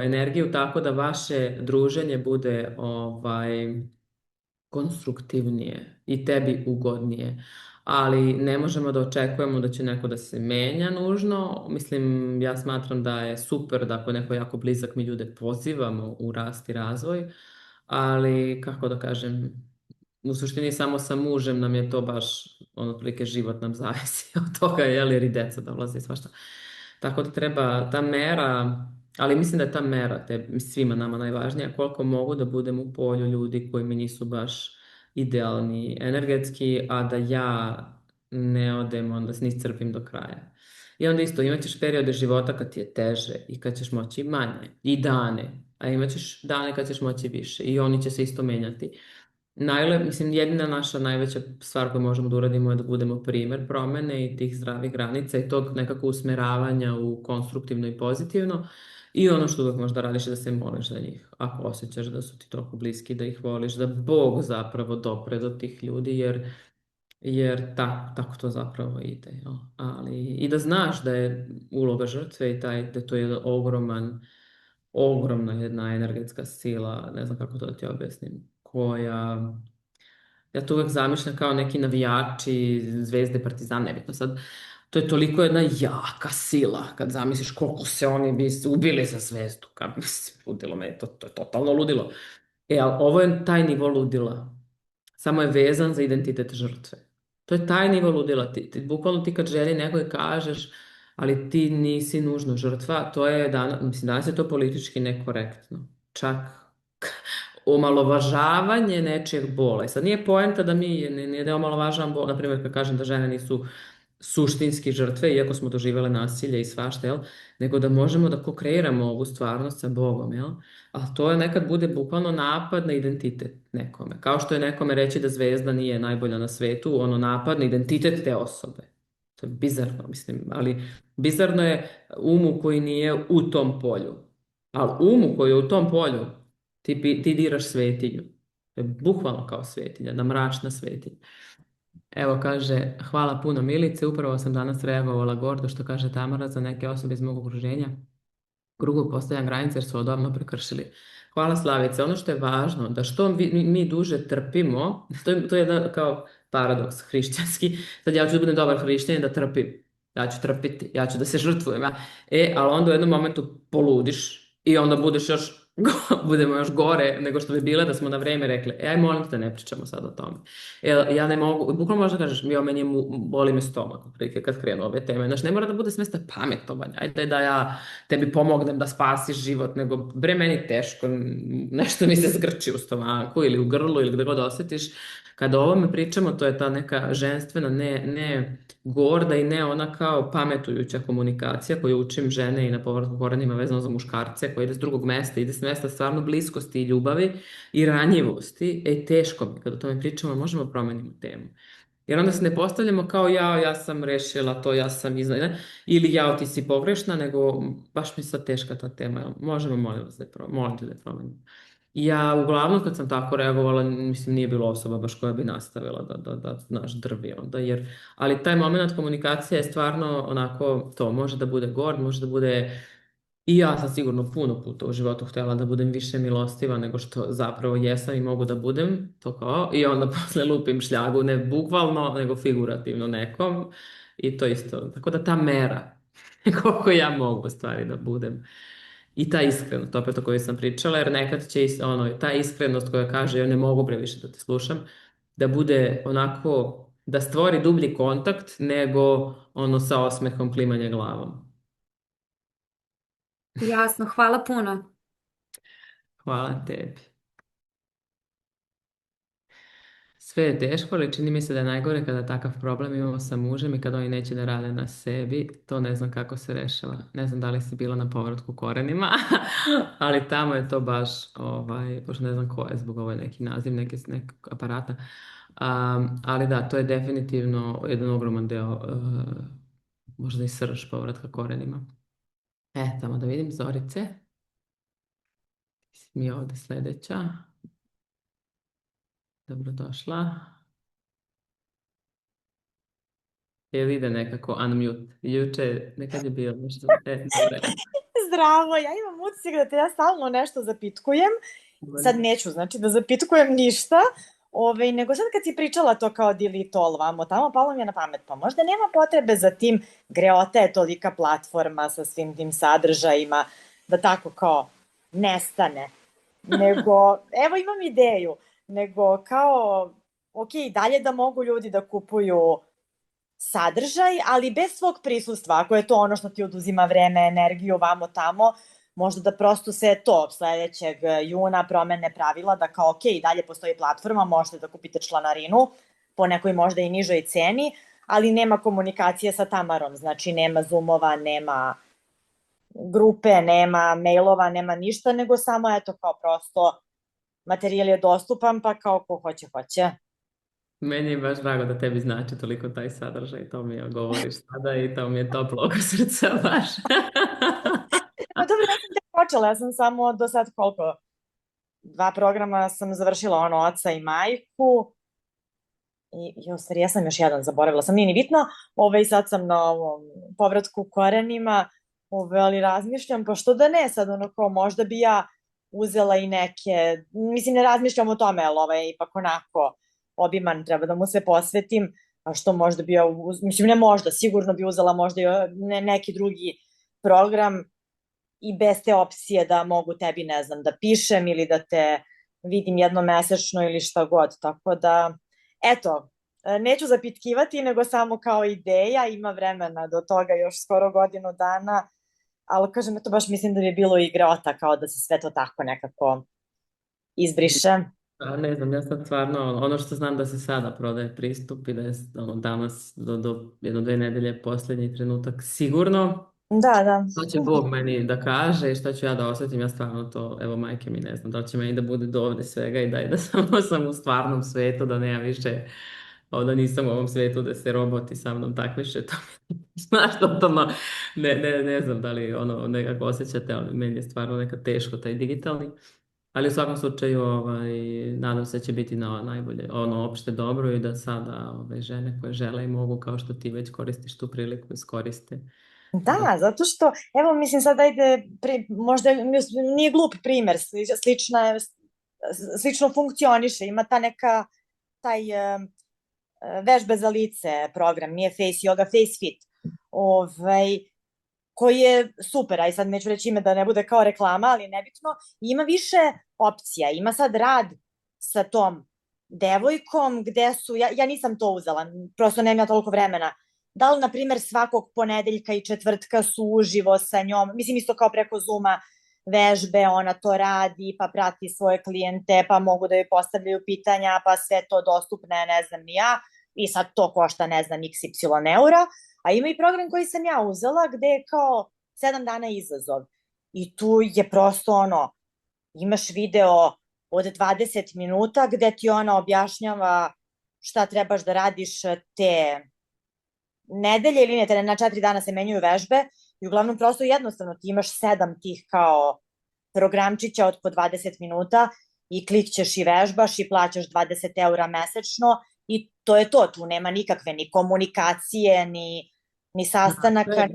energiju tako da vaše druženje bude konstruktivnije i tebi ugodnije. Ali ne možemo da očekujemo da će neko da se menja nužno. Mislim, ja smatram da je super da ako je neko jako blizak mi ljude pozivamo u rast i razvoj, ali kako da kažem, u suštini samo sa mužem nam je to baš, ono, otprilike život nam zavisi od toga, jer i deca dolaze i svašta. Tako da treba ta mera, ali mislim da je ta mera svima nama najvažnija, koliko mogu da budem u polju ljudi koji mi nisu baš idealni energetski, a da ja ne odem, onda se niscrpim do kraja. I onda isto imat ćeš periode života kad ti je teže i kad ćeš moći manje i dane. a imat ćeš dane kad ćeš moći više i oni će se isto menjati. Mislim, jedina naša najveća stvar koju možemo da uradimo je da budemo primer promene i tih zdravih granica i tog nekako usmeravanja u konstruktivno i pozitivno. I ono što uvek možda radiš je da se moliš za njih. Ako osjećaš da su ti toliko bliski, da ih voliš, da Bog zapravo dopre do tih ljudi, jer tako to zapravo ide. Jel? Ali, i da znaš da je uloga žrtve i da to je jedan ogromna jedna energetska sila, ne znam kako to da ti objasnim, ja to uvek zamišljam kao neki navijači, Zvezde, Partizan, nebitno sad, to je toliko jedna jaka sila, kad zamisliš koliko se oni bi ubili za Zvezdu, mislim, ludilo me, to je totalno ludilo. Ali ovo je taj nivo ludila, samo je vezan za identitet žrtve. To je taj nivo ludila. Bukvalno ti kad želi nekoj kažeš, ali ti nisi nužno žrtva, to je mislim, danas je to politički nekorektno. Čak omalovažavanje nečijeg bola. I sad nije poenta da mi ne omalovažavam bol, na primjer kad kažem da žene nisu suštinski žrtve, iako smo doživjele nasilje i svašta, jel? Nego da možemo da kokreiramo ovu stvarnost sa Bogom, jel? Ali to je nekad bude bukvalno napad na identitet nekome. Kao što je nekome reći da Zvezda nije najbolja na svetu, ono napad na identitet te osobe. To je bizarno, mislim, ali bizarno je umu koji nije u tom polju. Ali umu koji je u tom polju, ti diraš svetinju. To je bukvalno kao svetinja, jedna mračna svetinja. Evo kaže, hvala puno Milice, upravo sam danas reagovala gordo što kaže Tamara za neke osobe iz mog okruženja. Krugog postavljam granice jer su odavno prekršili. Hvala Slavice. Ono što je važno, da što mi duže trpimo, to je jedan kao paradoks hrišćanski, sad ja ću da budem dobar hrišćanin da trpim, ja ću trpiti, ja ću da se žrtvujem, ali onda u jednom momentu poludiš i onda budeš budemo još gore nego što bi bile da smo na vreme rekli, aj molim te ne pričamo sad o tome. Ja ne mogu, bukvalno možda kažeš, boli me stomak, otprilike kad krenu ove teme. Znaš, ne mora da bude s mesta pametovanja, ajde da ja tebi pomognem da spasiš život, nego bre meni teško, nešto mi se zgrči u stomaku ili u grlu ili gde god osjetiš. Kada o ovome pričamo, to je ta neka ženstvena, ne gorda i ne ona kao pametujuća komunikacija koju učim žene i na povratku korenima vezano za muškarce, koja ide s drugog mesta, ide s mesta stvarno bliskosti i ljubavi i ranjivosti. Teško mi, kada o tome pričamo, možemo promeniti temu. Jer onda se ne postavljamo kao ja sam rešila to, ja sam ne? Ili ti si pogrešna, nego baš mi sad teška ta tema. Možemo, molim te da je promenimo. Ja uglavnom kad sam tako reagovala, mislim nije bilo osoba baš koja bi nastavila da znaš, drvi onda, ali taj moment komunikacije je stvarno onako to, može da bude gord, može da bude, i ja sam sigurno puno puta u životu htjela da budem više milostiva nego što zapravo jesam i mogu da budem, to kao, i onda posle lupim šljagu, ne bukvalno, nego figurativno nekom, i to isto, tako da ta mera, koliko ja mogu stvari da budem. I ta iskrenost, opet o kojoj sam pričala, jer nekad će ta iskrenost koja kaže ja ne mogu previše da te slušam, da bude onako, da stvori dublji kontakt nego ono sa osmehom klimanje glavom. Jasno, hvala puno. Hvala tebi. Sve je teško, ali čini mi se da je najgore kada takav problem imamo sa mužem i kada oni neće da rade na sebi. To ne znam kako se rešava. Ne znam da li si bila na povratku korenima, ali tamo je to baš, pošto ne znam ko je zbog ovaj neki naziv, nekog aparata. Ali da, to je definitivno jedan ogroman deo, možda i srž povratka korenima. Tamo da vidim, Zorice. Mi je ovdje sljedeća. Dobrodošla. Ili ide nekako unmute. Juče nekad je bilo nešto. Zdravo, ja imam utisak da te ja stalno nešto zapitkujem. Sad neću, znači da zapitkujem ništa. Nego sad kad si pričala to kao delete all vamo tamo, palo mi je na pamet, pa možda nema potrebe za tim, greota je tolika platforma sa svim tim sadržajima, da tako kao nestane. Nego, evo imam ideju, nego kao, ok, dalje da mogu ljudi da kupuju sadržaj, ali bez svog prisustva, ako je to ono što ti oduzima vreme, energiju, vamo tamo, možda da prosto se to sledećeg juna promene pravila, da kao ok, dalje postoji platforma, možete da kupite članarinu po nekoj možda i nižoj ceni, ali nema komunikacije sa Tamarom, znači nema Zoomova, nema grupe, nema mailova, nema ništa, nego samo eto kao prosto materijal je dostupan, pa kao ko hoće, hoće. Meni je baš drago da tebi znači toliko taj sadržaj, to mi govoriš sada i to mi je toplo oko srca baš. Pa dobro, ja sam tek počela, ja sam samo do sad koliko, 2 programa sam završila, ono, oca i majku, i u stvari ja sam još jedan, zaboravila sam, nije ni bitno, sad sam na ovom povratku korenima, ali razmišljam, pa što da ne, sad ono kao možda bi ja uzela i neke, mislim ne razmišljam o tome, ali ipak onako obiman, treba da mu se posvetim, a što možda bi ja, mislim ne možda, sigurno bi uzela možda i neki drugi program i bez te opcije da mogu tebi, ne znam, da pišem ili da te vidim jednomesečno ili šta god, tako da, eto, neću zapitkivati, nego samo kao ideja, ima vremena do toga još skoro godinu dana, ali kažem, eto baš mislim da bi bilo igrota kao da se sve to tako nekako izbriše. A ne znam, ja sad stvarno, ono što znam da se sada prodaje pristup i da je danas do 1-2 nedelje posljednji trenutak sigurno. Da, da. Što će Bog meni da kaže i što ću ja da osjetim, ja stvarno to, evo majke mi ne znam, da li će meni da bude do ovde svega i da samo sam u stvarnom svetu, da nema više, da nisam u ovom svetu, da se roboti sa mnom takmiče, to znaš, totalno, ne znam da li nekako osjećate, ali meni je stvarno nekad teško taj digitalni. Ali u svakom slučaju, nadam se da će biti na najbolje, opšte dobro i da sada žene koje žele i mogu, kao što ti već koristiš tu priliku, iskoriste. Da, zato što, evo, mislim sad ajde, možda nije glup primer, slično funkcioniše, ima taj vežbe za lice program, nije Face Yoga, Face Fit, koji je super, aj sad neću reći ime da ne bude kao reklama, ali nebitno, ima više opcija, ima sad rad sa tom devojkom, gde su, ja nisam to uzela, prosto nemam ja toliko vremena, da li, na primer, svakog ponedeljka i četvrtka su uživo sa njom, mislim isto kao preko Zooma vežbe, ona to radi, pa prati svoje klijente, pa mogu da joj postavljaju pitanja, pa sve to dostupne, ne znam ni ja, i sad to košta, ne znam, XY eura, a ima i program koji sam ja uzela gde je kao 7 dana izazov i tu je prosto imaš video od 20 minuta gde ti ona objašnjava šta trebaš da radiš te nedelje ili ne, na 4 dana se menjaju vežbe i uglavnom prosto jednostavno ti imaš 7 tih kao programčića od po 20 minuta i klikćeš i vežbaš i plaćaš 20 eura mesečno i to je to, tu nema nikakve ni komunikacije, ni sastanaka.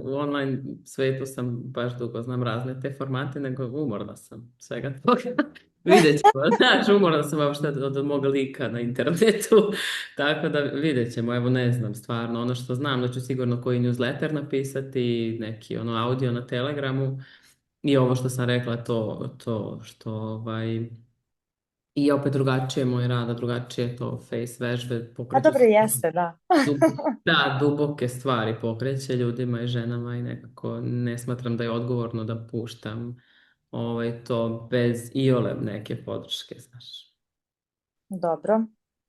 U online svetu sam baš dugo, znam razne te formate, nego umorna sam svega toga. Vidjet ćemo, znaš, umorna sam uopšte od mog lika na internetu, tako da vidjet ćemo, evo ne znam, stvarno, ono što znam da ću sigurno koji newsletter napisati, neki audio na Telegramu i ovo što sam rekla, to što i opet drugačije moj rada, drugačije to face vežbe A dobro jeste, da. Da, duboke stvari pokreće ljudima i ženama i nekako ne smatram da je odgovorno da puštam to bez iole neke podrške, znaš. Dobro.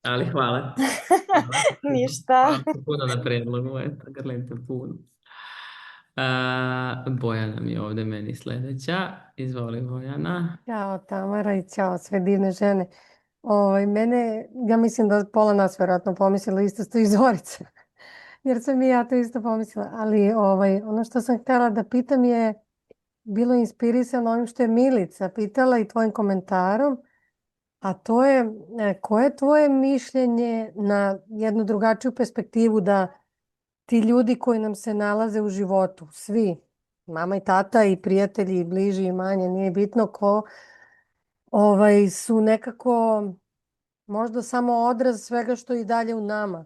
Ali hvala. Ništa. Hvala puno na predlogu, eto, grlim te puno. Bojana mi je ovde meni sledeća. Izvoli, Bojana. Ćao Tamara i ćao sve divne žene. Mene, ja mislim da pola nas vjerojatno pomislila isto sto iz Zorice, jer sam i ja to isto pomislila, ali ono što sam htjela da pitam je bilo inspirisano onim što je Milica pitala i tvojim komentarom, a to je koje je tvoje mišljenje na jednu drugačiju perspektivu da ti ljudi koji nam se nalaze u životu, svi, mama i tata i prijatelji i bliži i manje, nije bitno ko, su nekako možda samo odraz svega što je i dalje u nama.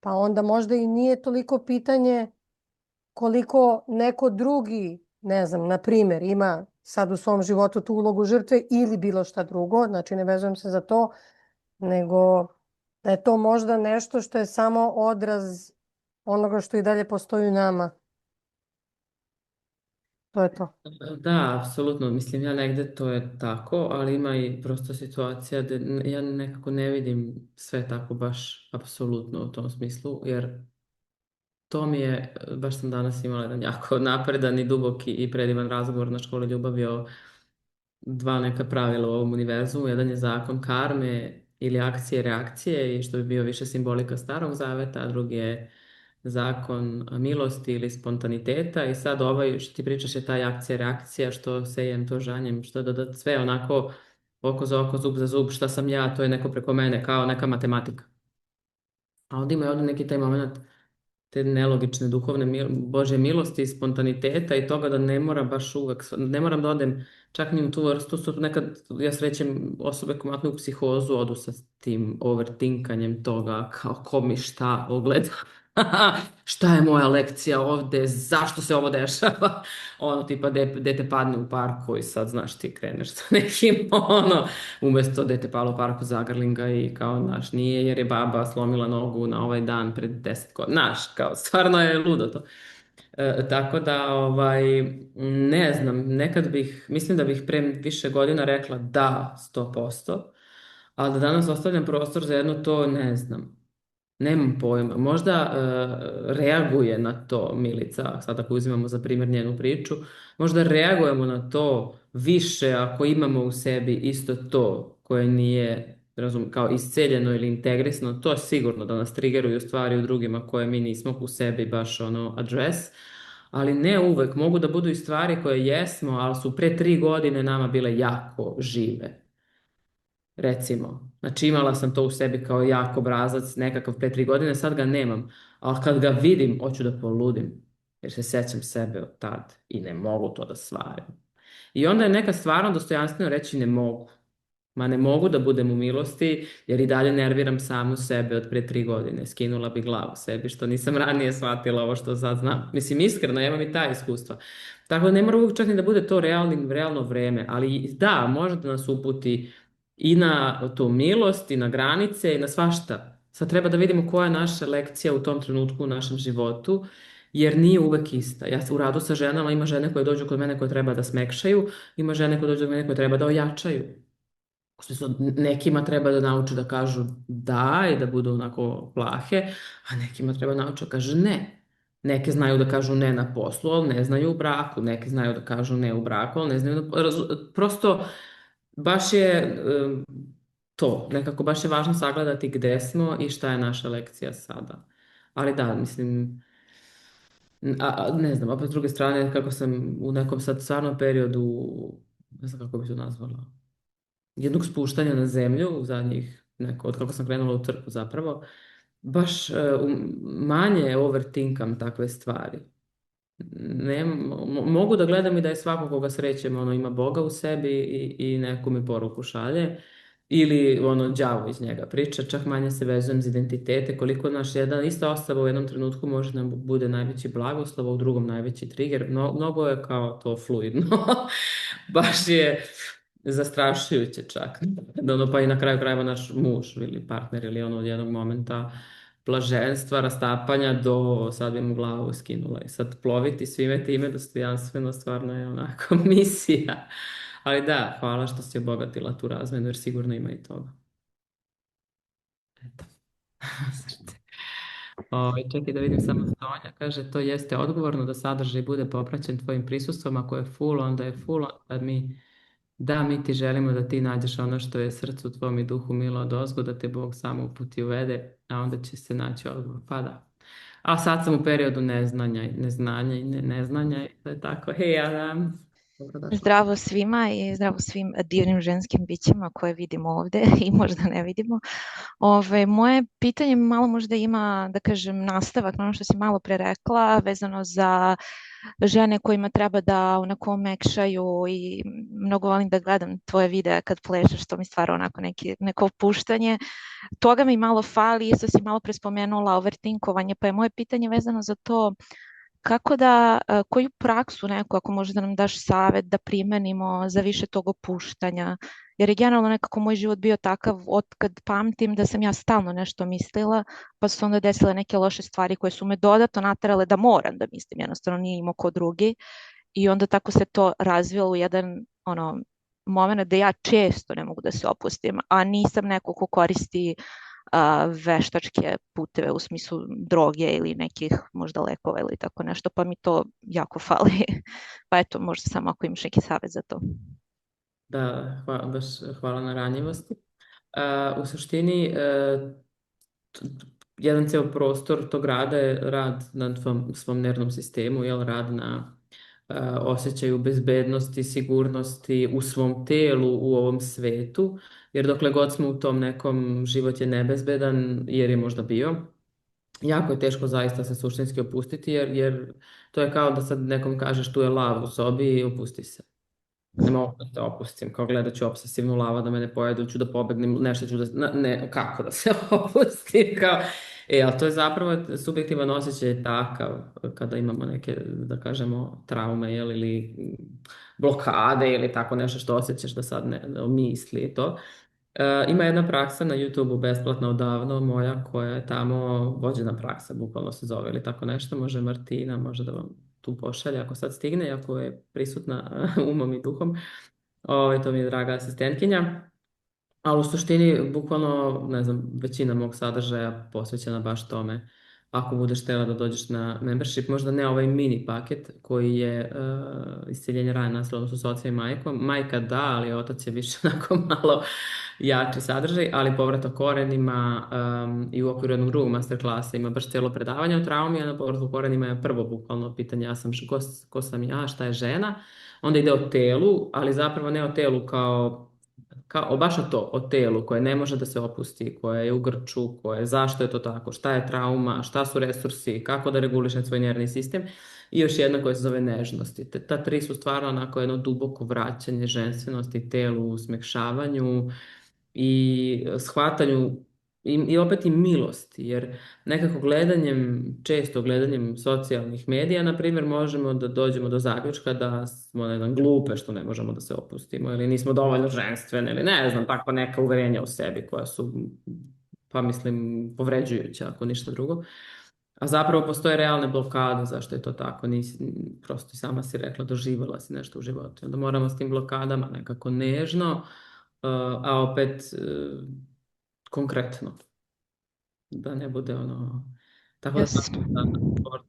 Pa onda možda i nije toliko pitanje koliko neko drugi, ne znam, na primjer, ima sad u svom životu tu ulogu žrtve ili bilo šta drugo, znači ne vezujem se za to, nego da je to možda nešto što je samo odraz onoga što i dalje postoji u nama. To je to. Da, apsolutno, mislim ja negde to je tako, ali ima i prosto situacija da ja nekako ne vidim sve tako baš apsolutno u tom smislu, jer to mi je, baš sam danas imala jedan jako napredan i duboki i predivan razgovor na školi ljubavi o dva neka pravila u ovom univerzumu. Jedan je zakon karme ili akcije i reakcije i što bi bio više simbolika Starog Zaveta, a drugi je zakon milosti ili spontaniteta. I sad ovaj što ti pričaš je taj akcija reakcija, što sejem to žanjem, što da sve onako oko za oko, zub za zub, šta sam ja, to je neko preko mene, kao neka matematika. A onda ima ovdje neki taj moment te nelogične duhovne Božje milosti, spontaniteta i toga da ne mora baš uvek, ne moram da odem čak ni u tu vrstu, su nekad, ja srećem osobe koje matnu u psihozu, odu sa tim overtinkanjem toga, kao ko mi šta ogleda, šta je moja lekcija ovde, zašto se ovo dešava, ono tipa dete padne u parku i sad znaš ti kreneš sa nekim, ono, umjesto dete palo u parku zagrlinga i kao, znaš, nije jer je baba slomila nogu na ovaj dan pred 10 godina, znaš, kao, stvarno je ludo to. Tako da, ne znam, nekad mislim da bih pre više godina rekla da, 100%, ali da danas ostavljam prostor za jedno to, ne znam. Nemam pojma. Možda reaguje na to Milica, sad ako uzimamo za primjer njenu priču, možda reagujemo na to više ako imamo u sebi isto to koje nije kao isceljeno ili integrisano, to je sigurno da nas triggeruju stvari u drugima koje mi nismo u sebi baš address, ali ne uvek. Mogu da budu i stvari koje jesmo, ali su pre 3 godine nama bile jako žive. Recimo, znači imala sam to u sebi kao jak obrazac nekakav pre 3 godine, sad ga nemam, ali kad ga vidim, hoću da poludim, jer se sećam sebe od tad i ne mogu to da svarim. I onda je neka stvarno dostojanstveno reći ne mogu. Ma ne mogu da budem u milosti, jer i dalje nerviram samu sebe od pre 3 godine. Skinula bi glavu sebi, što nisam ranije shvatila ovo što sad znam. Mislim, iskreno, ja imam i ta iskustva. Tako da ne mora uvijek čak ni da bude to realno vreme, ali da, može da nas uputi i na tu milost, i na granice, i na svašta. Sad treba da vidimo koja je naša lekcija u tom trenutku u našem životu, jer nije uvek ista. Ja u radu sa ženama, ima žene koje dođu kod mene koje treba da smekšaju, ima žene koje dođu kod mene koje treba da ojačaju. Nekima treba da nauče da kažu da i da budu onako plahe, a nekima treba nauče da kažu ne. Neke znaju da kažu ne na poslu, ali ne znaju u braku. Neke znaju da kažu ne u braku, ali ne znaju prosto baš je to. Nekako baš je važno sagledati gde smo i šta je naša lekcija sada. Ali da, mislim, ne znam, opet s druge strane, kako sam u nekom sad stvarnom periodu, ne znam kako bi to nazvala, jednog spuštanja na zemlju u zadnjih, od kako sam krenula u crkvu zapravo, baš manje overtinkam takve stvari. Ne, mogu da gledam i da je svako koga srećem, ima Boga u sebi i neku mi poruku šalje, ili đavo iz njega priča, čak manje se vezujem za identitete, koliko naš jedna ista osoba u jednom trenutku može nam bude najveći blagoslov, a u drugom najveći trigger, mnogo je kao to fluidno, baš je zastrašujuće čak, pa i na kraju krajeva naš muž ili partner ili od jednog momenta blaženstva, rastapanja do sad bi mu glavu skinula i sad ploviti svime time dostojanstveno stvarno je onako misija. Ali da, hvala što si obogatila tu razmenu jer sigurno ima i toga. Eto. Čekaj da vidim samo Sonja, kaže to jeste odgovorno da sadržaj bude popraćen tvojim prisustvom, ako je full onda je full, onda mi ti želimo da ti nađeš ono što je srcu tvom i duhu milo odozgo, da te Bog samo uputi i uvede, a onda će se naći odgovor. Pa da. A sad sam u periodu neznanja i neznanja i to je tako. Hej, Adam. Zdravo svima i zdravo svim divnim ženskim bićima koje vidimo ovdje i možda ne vidimo. Moje pitanje malo možda ima, da kažem, nastavak na ono što si malo pre rekla, vezano za žene kojima treba da onako mekšaju i mnogo volim da gledam tvoje videa kad plešeš, to mi stvara onako neko opuštanje. Toga mi malo fali, isto si malo pre spomenula overtinkovanje, pa je moje pitanje vezano za to kako da, koju praksu neku, ako možeš da nam daš savjet da primenimo za više tog opuštanja, jer je generalno nekako moj život bio takav od kad pamtim da sam ja stalno nešto mislila, pa su onda desile neke loše stvari koje su me dodatno naterale da moram da mislim, jednostavno nije imao ko drugi i onda tako se to razvilo u jedan moment da ja često ne mogu da se opustim, a nisam neko ko koristi veštačke puteve u smislu droge ili nekih možda lekova ili tako nešto, pa mi to jako fali. Pa eto, možda samo ako imaš neki savjet za to. Da, baš hvala na ranjivosti. U suštini, jedan ceo prostor tog rada je rad na svom nervnom sistemu, jel, rad na osjećaju bezbednosti, sigurnosti u svom telu, u ovom svetu, jer dokle god smo u tom nekom, život je nebezbedan, jer je možda bio, jako je teško zaista se suštinski opustiti, jer to je kao da sad nekom kažeš tu je lav u sobi i opusti se. Ne mogu da se opustim, kao gledat ću obsesivnu lava da me ne pojedu, ću da pobegnem, nešto ću da, ne, kako da se opustim, kao, ali to je zapravo subjektivan osjećaj takav, kada imamo neke, da kažemo, traume, ili blokade, ili tako nešto što osjećaš da sad ne misli i to. Ima jedna praksa na YouTubeu besplatna odavno moja koja je tamo vođena praksa, bukvalno se zove ili tako nešto, može Martina, može da vam tu pošalje ako sad stigne, ako je prisutna umom i duhom. To mi je draga asistentkinja. Ali u suštini, bukvalno, ne znam, većina mog sadržaja posvećena baš tome. Ako budeš htjela da dođeš na membership, možda ne ovaj mini paket koji je isceljenje rane nasilja, odnosno s ocem i majkom. Majka da, ali otac je više onako malo jači sadržaj, ali povratak korenima i u okviru jednog drugog masterklasa ima baš cijelo predavanje o traumi, a na povratku korenima je prvo bukvalno pitanje ko sam ja, šta je žena, onda ide o telu, ali zapravo ne o telu kao baš o telu koje ne može da se opusti, koje je u grču, zašto je to tako, šta je trauma, šta su resursi, kako da regulišem svoj nervni sistem i još jedna koja se zove nežnosti. Ta tri su stvarno onako jedno duboko vraćanje ženstvenosti telu, smekšavanju i shvatanju i opet i milosti, jer nekako često gledanjem socijalnih medija, na primjer, možemo da dođemo do zaključka da smo, ne znam, glupe što ne možemo da se opustimo ili nismo dovoljno ženstvene ili ne znam, takva neka uverenja u sebi koja su, pa mislim, povređujuća ako ništa drugo. A zapravo postoje realne blokade zašto je to tako. Prosto sama si rekla, doživjela si nešto u životu. Onda moramo s tim blokadama nekako nežno, a opet konkretno. Da ne bude ono... Tako da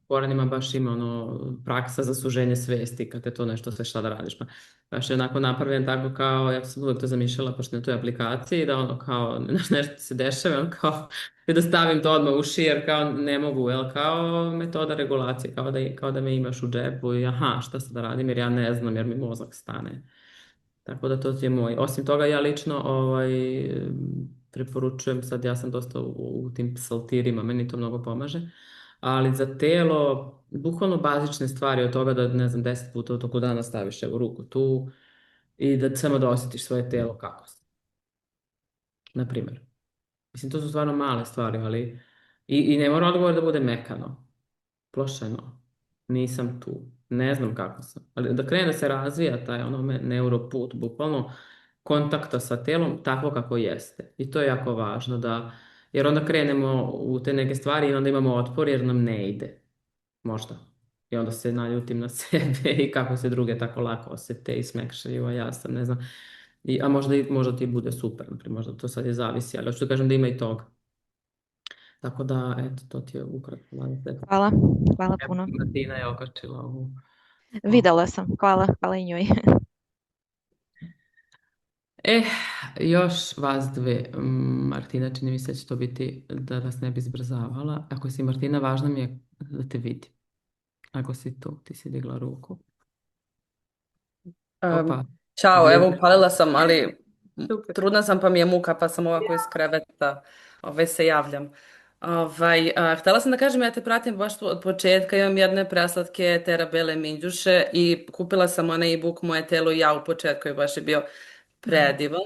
korenima baš ima praksa za suženje svesti kad je to nešto sve šta da radiš. Pa baš je onako napravljen tako kao, ja sam uvijek to zamišljala pošto na toj aplikaciji, da ono kao nešto se dešava, kao da stavim to odmah u uši jer kao ne mogu, kao metoda regulacije, kao da me imaš u džepu i aha, šta sad da radim jer ja ne znam jer mi mozak stane. Tako da to je moj. Osim toga ja lično preporučujem, sad ja sam dosta u tim psaltirima, meni to mnogo pomaže, ali za telo, bukvalno bazične stvari od toga da, ne znam, 10 puta u toku dana staviš evo ruku tu i da samo da osjetiš svoje telo kako se. Na primjer. Mislim, to su stvarno male stvari, ali i ne mora odgovor da bude mekano, plošeno, nisam tu, ne znam kako sam, ali da krene da se razvija taj neuroput, bukvalno kontakta sa telom tako kako jeste. I to je jako važno jer onda krenemo u te neke stvari i onda imamo otpor jer nam ne ide. Možda. I onda se naljutim na sebe i kako se druge tako lako osjete i smekšaju, a ja sam, ne znam. A možda ti bude super, naprimjer, možda to sad je zavisi, ali hoću da kažem da ima i toga. Tako da, eto, to ti je ukratko. Hvala puno. Martina je okačila ovu. Videla sam, hvala i njoj. Još vas dve. Martina, čini mi se da će to biti da vas ne bi zbrzavala. Ako si Martina, važno mi je da te vidim. Ako si tu, ti si digla ruku. Ćao, evo upalila sam, ali trudna sam pa mi je muka, pa sam ovako iz kreveta se javljam. Htjela sam da kažem, ja te pratim baš od početka, imam jedne preslatke Tera Bele Minđuše i kupila sam onaj e-book Moje telo i ja u početku i baš je bio predivan.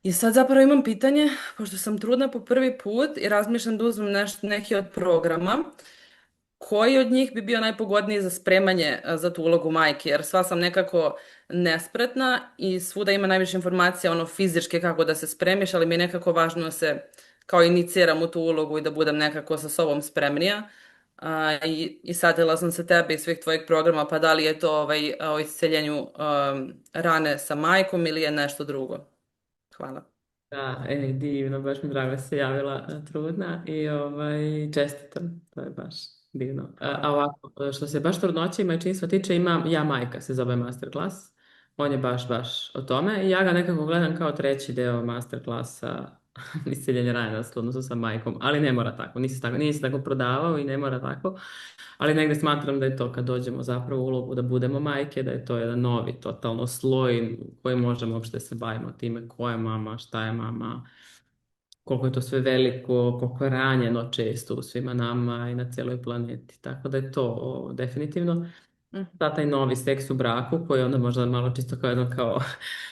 I sad zapravo imam pitanje, pošto sam trudna po prvi put i razmišljam da uzmem neki od programa, koji od njih bi bio najpogodniji za spremanje za tu ulogu majke, jer sva sam nekako nespretna i svuda ima najviše informacija fizičke kako da se spremiš, ali mi je nekako važno da se kao iniciram u tu ulogu i da budem nekako sa sobom spremnija. I sadila sam se tebe i svih tvojih programa, pa da li je to o isceljenju rane sa majkom ili je nešto drugo? Hvala. Da, divno, baš mi drago da se javila trudna i čestitam, to je baš divno. A Hvala. ovako, što se baš trudnoće i majčinstva tiče, imam Ja majka se zove masterclass, on je baš o tome i ja ga nekako gledam kao treći deo masterclassa isceljenje rajna u odnosu sa majkom, ali ne mora tako, nije se tako prodavao i ne mora tako, ali negdje smatram da je to kad dođemo zapravo u ulogu da budemo majke, da je to jedan novi totalno sloj u koji možemo uopšte se bavimo time ko je mama, šta je mama, koliko je to sve veliko, koliko je ranjeno često u svima nama i na cijeloj planeti. Tako da je to definitivno. Da, taj novi seks u braku koji je onda možda malo čisto kao jedno kao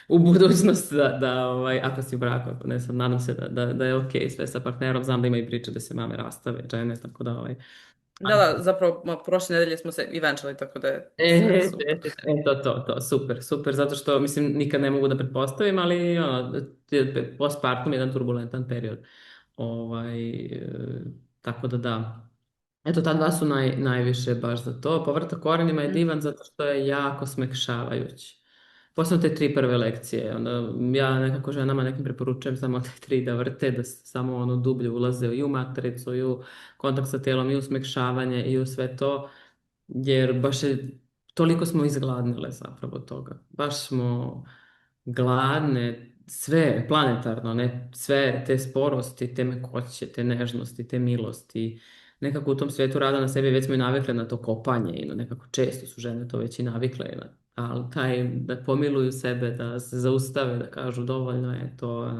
u budućnost ako si u braku, ako ne znam, nadam se da je ok sve sa partnerom, znam da ima i priče da se mame rastave, žene, tako da Da, zapravo prošle nedelje smo se i venčali, tako da je sve E, super. to, super, zato što, mislim, nikad ne mogu da pretpostavim, ali postpartum je jedan turbulentan period. Tako da. Eto, ta dva su najviše baš za to. Povratak korenima je divan zato što je jako smekšavajući. Posebno te 3 prve lekcije. Onda ja nekako ženama nekim preporučujem samo te 3 da vrte, da samo ono dublje ulaze i u matricu, i u kontakt sa tijelom, i u smekšavanje, i u sve to. Jer baš toliko smo izgladnile zapravo toga. Baš smo gladne, sve planetarno, ne, sve te sporosti, te mekoće, te nežnosti, te milosti. Nekako u tom svijetu rada na sebi već smo i navikle na to kopanje i nekako često su žene to već i navikle. Ali taj da pomiluju sebe, da se zaustave, da kažu dovoljno je to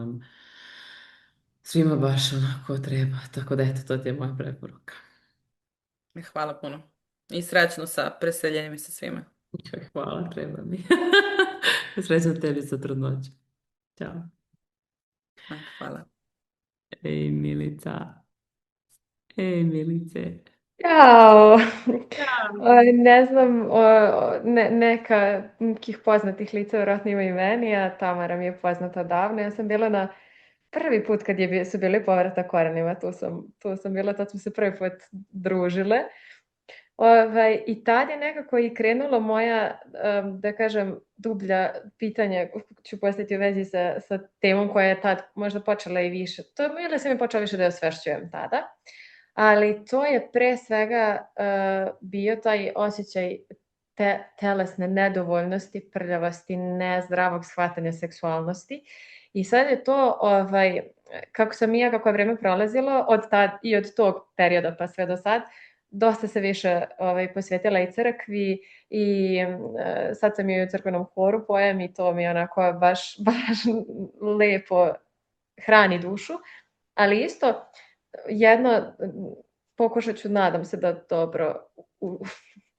svima baš onako treba. Tako da eto, to ti je moja preporuka. Hvala puno. I srećno sa preseljenjem i sa svime. Hvala, treba mi. Srećno tebi sa trudnoćom. Ćao. Hvala. Ej, Milica. Ej, Milice. Ćao! Ne znam, nekih poznatih lica vjerojatno ima i meni, a Tamara mi je poznata davno. Ja sam bila na prvi put kad su bili povratak korenima, tu sam bila, tad smo se prvi put družile. I tad je nekako i krenulo moja, da kažem, dublja pitanja ću postaviti u vezi sa temom koja je tad možda počela i više. Ili sam je počela više da je osvešćujem tada. Ali to je pre svega bio taj osjećaj telesne nedovoljnosti, prljavosti, nezdravog shvatanja seksualnosti. I sad je to, kako je vreme prolazilo, od tog perioda pa sve do sad, dosta se više posvetila i crkvi i sad sam i u crkvenom horu pojem i to mi onako baš lepo hrani dušu. Ali isto, jedno, pokušat ću, nadam se da dobro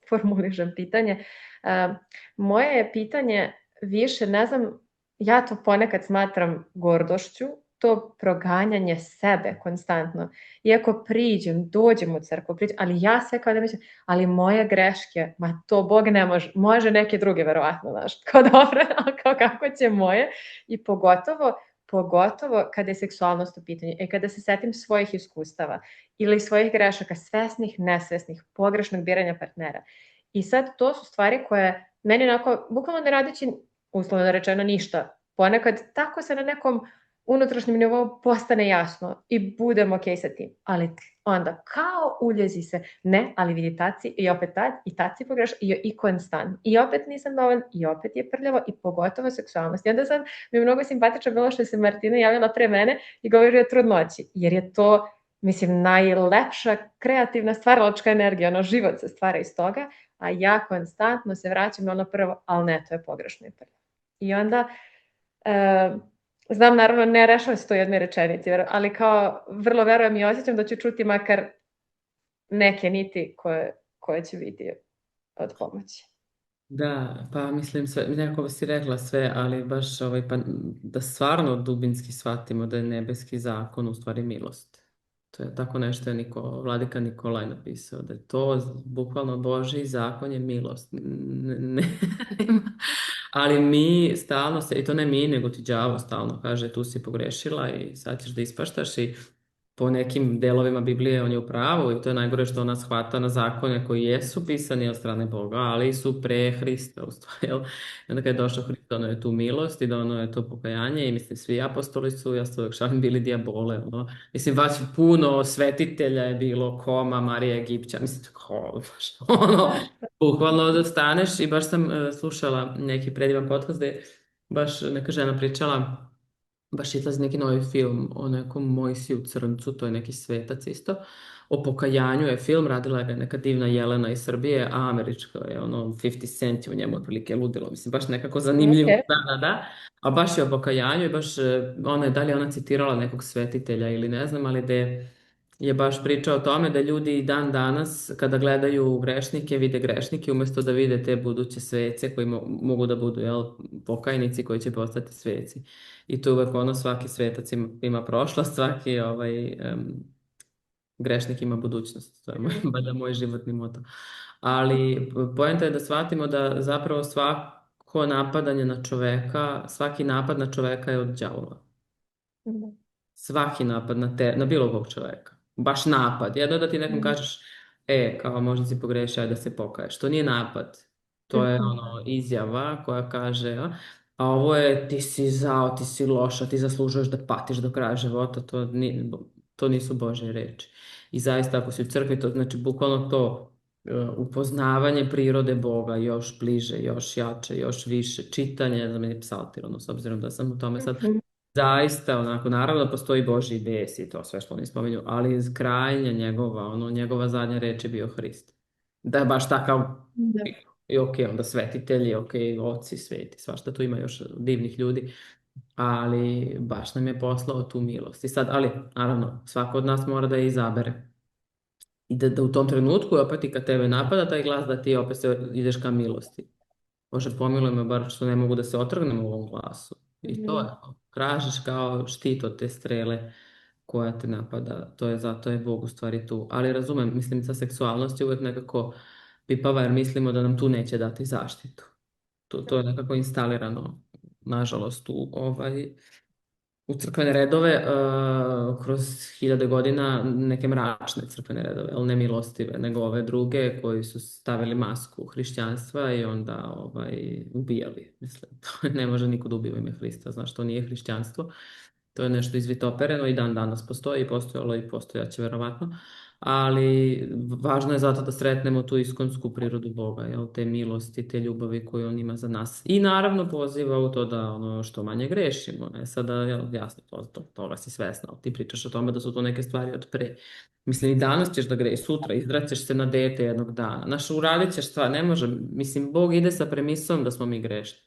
formulišem pitanje. Moje je pitanje više, ne znam, ja to ponekad smatram gordošću, to proganjanje sebe konstantno. Iako dođem u crkvu, ali ja sve kao da mislim, ali moje greške, ma to Bog ne može neke druge verovatno, znaš, kao dobro, kao kako će moje, i pogotovo kada je seksualnost u pitanju i kada se setim svojih iskustava ili svojih grešaka, svesnih, nesvesnih, pogrešnog biranja partnera. I sad to su stvari koje meni onako, bukvalno ne radeći, uslovno rečeno, ništa, ponekad tako se na nekom unutrašnjem nivou postane jasno i budem ok sa tim. Ali onda kao uljezi se, ali vidi taci i opet i taci pogreš i konstant. I opet nisam dovoljna i opet je prljavo i pogotovo seksualnost. I onda sad mi je mnogo simpatično bilo što se Martina javila pre mene i govori o trudnoći. Jer je to, mislim, najlepša kreativna stvaralačka energija. Život se stvara iz toga, a ja konstantno se vraćam na ono prvo, ali ne, to je pogrešno i prljavo. I onda znam, naravno, ne rešava se to jedne rečenici, ali kao vrlo verujem i osjećam da ću čuti makar neke niti koje će biti od pomoći. Da, pa mislim, nekako si rekla sve, ali baš pa, da stvarno dubinski shvatimo da je nebeski zakon u stvari milost. To je tako nešto je Vladika Nikolaj napisao, da je to bukvalno Božji zakon je milost. Ali mi stalno i to ne mi, nego ti đavo stalno kaže tu si pogrešila i sad ćeš da ispaštaš i po nekim delovima Biblije on je u pravu i to je najgore što ona shvata na zakone koji jesu pisani od strane Boga, ali su pre Hrista u stvari. Jel? I onda kad je došao Hrist, ono je tu milost i da ono je to pokajanje i mislim svi apostoli su, ja se uvijek šalim, bili dijabole. Ono. Mislim, baš puno svetitelja je bilo, Koma, Marija Egipća, mislim, baš, ono, bukvalno da staneš i baš sam slušala neki predivan podcast gde je baš neka žena pričala, baš izlazi neki novi film o nekom Mojsiju Crncu, to je neki svetac isto. O pokajanju je film, radila ga je neka divna Jelena iz Srbije, a američka je ono 50 Cent je u njemu otprilike ludilo. Mislim, baš nekako zanimljivo. Ok. Da. A baš je o pokajanju i baš ona je dalje ona citirala nekog svetitelja ili ne znam, ali da je baš pričao o tome da ljudi i dan danas kada gledaju grešnike, vide grešnike umjesto da vide te buduće svece koji mogu da budu pokajnici koji će postati sveci. I tu uvek ono svaki svetac ima prošlost, svaki grešnik ima budućnost. To je valjda moj životni moto. Ali poenta je da shvatimo da zapravo svako napadanje na čoveka, svaki napad na čoveka je od đavola. Svaki napad na bilo kog čoveka. Baš napad. Jedno da ti nekom kažeš, kao možda si pogrešio, ajde da se pokaješ. To nije napad. To je ono izjava koja kaže, a ovo je ti si zao, ti si loša, ti zaslužuješ da patiš do kraja života. To nisu Božje reči. I zaista ako si u crkvi, to znači bukvalno to upoznavanje prirode Boga još bliže, još jače, još više, čitanje, za meni je psaltir, s obzirom da sam u tome sad zaista, onako, naravno da postoji Božji bes i to sve što oni spominju, ali iz krajnja njegova zadnja reč je bio Hrist. Da je baš takav, i ok, onda svetitelji, ok, oci sveti, svašta tu ima još divnih ljudi, ali baš nam je poslao tu milost. I sad, ali, naravno, svako od nas mora da je izabere. I da u tom trenutku, opet i kad tebe napada taj glas, da ti opet ideš ka milosti. Bože, pomiluj me bar što ne mogu da se otrgnem u ovom glasu. I to je, kražiš kao štit od te strele koja te napada. Zato je Bog u stvari tu. Ali razumem, mislim, sa seksualnosti je uvijek nekako pipava jer mislimo da nam tu neće dati zaštitu. To je nekako instalirano, nažalost, u crkvene redove kroz 1000 godina, neke mračne crkvene redove, ali ne milostive, nego ove druge koji su stavili masku hrišćanstva i onda ubijali. Mislim, to ne može niko da ubije u ime Hrista, znaš, to nije hrišćanstvo. To je nešto izvitopereno i dan danas postoji i postojalo i postojaće verovatno. Ali važno je zato da sretnemo tu iskonsku prirodu Boga, te milosti, te ljubavi koju on ima za nas. I naravno poziva u to da što manje grešimo. Ne sada, jasno, toga si svesna, ali ti pričaš o tome da su to neke stvari od pre. Mislim, i danas ćeš da greš, sutra izdraćeš se na dete jednog dana. Znaš, uradit ćeš stvar, ne može. Mislim, Bog ide sa premisom da smo mi grešni.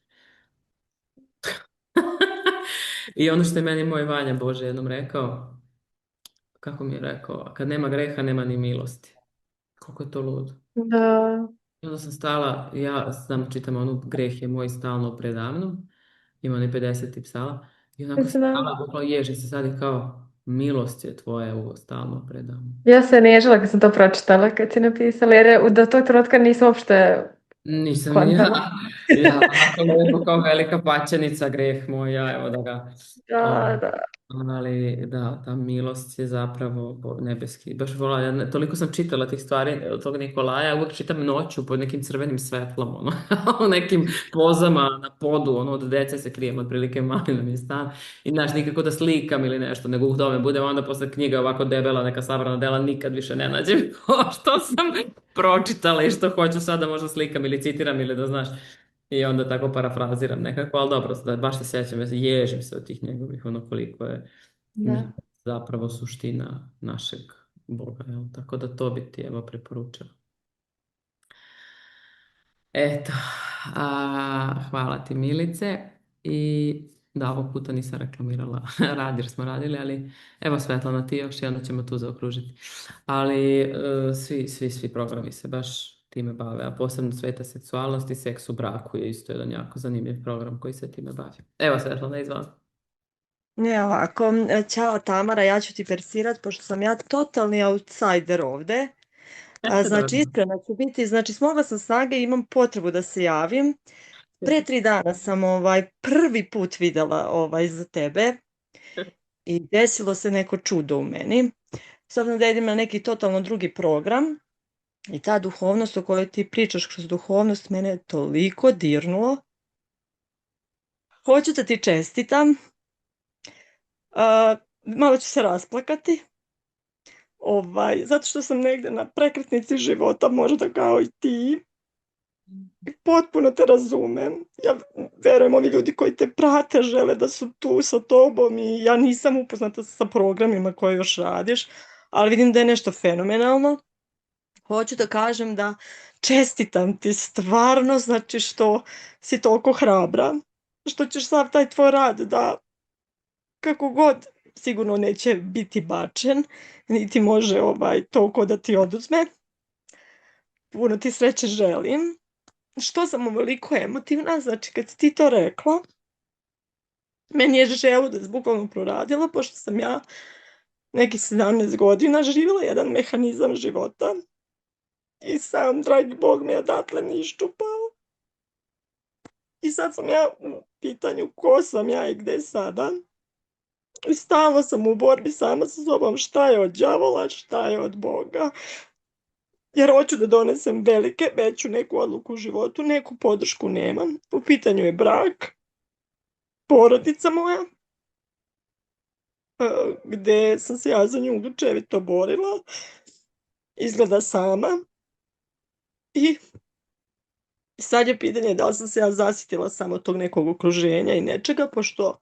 I ono što je meni moj Vanja Bože jednom rekao, kako mi je rekao, kad nema greha, nema ni milosti. Koliko je to ludo. Da. I onda sam stala, ja znam, čitam onu greh je moj stalno predamnom, ima oni 50 psala, i onako sam stala, bukvalno ježi se sad i kao, milost je tvoja ovo stalno predamnom. Ja se nežila kad sam to pročitala, kad si napisala, jer do tog trenutka nisam uopšte Nisam kontala. ja kao velika paćenica, greh moj, evo da ga... Da. Ali da, ta milost je zapravo nebeski. Baš toliko sam čitala tih stvari od tog Nikolaja, uvijek čitam noću pod nekim crvenim svetlom, u nekim pozama na podu, od dece se krijem, otprilike mali nam je stan. I znaš, nikako da slikam ili nešto, nego u tome budem onda posle knjiga ovako debela, neka sabrana dela, nikad više ne nađem što sam pročitala i što hoću sada možda slikam ili citiram ili da znaš. I onda tako parafraziram nekako, ali dobro, baš se sjećam, ježim se od tih njegovih, koliko je zapravo suština našeg Boga, tako da to bi ti evo preporučila. Eto, hvala ti Milice i da, ovog puta nisam reklamirala rad jer smo radili, ali evo Svetlana ti još i onda ćemo tu zaokružiti. Ali svi programi se baš time bave, a posebno sveta seksualnost i seks u braku je isto jedan jako zanimljiv program koji se time bavi. Evo Svetlana, izvoli. Ovako, ćao Tamara, ja ću ti persirat, pošto sam ja totalni outsider ovde. Znači, iskreno ću biti, znači, smogla sam snage i imam potrebu da se javim. Pre 3 dana sam prvi put videla za tebe i desilo se neko čudo u meni. S obzirom da idem na neki totalno drugi program i ta duhovnost o kojoj ti pričaš kroz duhovnost mene je toliko dirnulo. Hoću da ti čestitam. Malo ću se rasplakati. Zato što sam negde na prekretnici života, možda kao i ti. Potpuno te razumem. Ja verujem, ovi ljudi koji te prate žele da su tu sa tobom i ja nisam upoznata sa programima koje još radiš, ali vidim da je nešto fenomenalno. Hoću da kažem da čestitam ti stvarno, znači što si toliko hrabra, što ćeš sav taj tvoj rad da kako god sigurno neće biti bačen, niti može toliko da ti oduzme. Puno ti sreće želim. Što sam ovoliko emotivna, znači kad si ti to rekla, meni je želudac bukvalno proradilo, pošto sam ja nekih 17 godina živjela jedan mehanizam života i sam, dragi Bog, me odatle ni iščupao. I sad sam ja u pitanju ko sam ja i gde sada. I stalno sam u borbi sama sa sobom šta je od đavola, šta je od Boga. Jer hoću da donesem veću neku odluku u životu, neku podršku nemam. U pitanju je brak, porodica moja, gde sam se ja za nju grčevito borila, izgleda sama. I sad je pitanje da li sam se ja zasitila samo tog nekog okruženja i nečega, pošto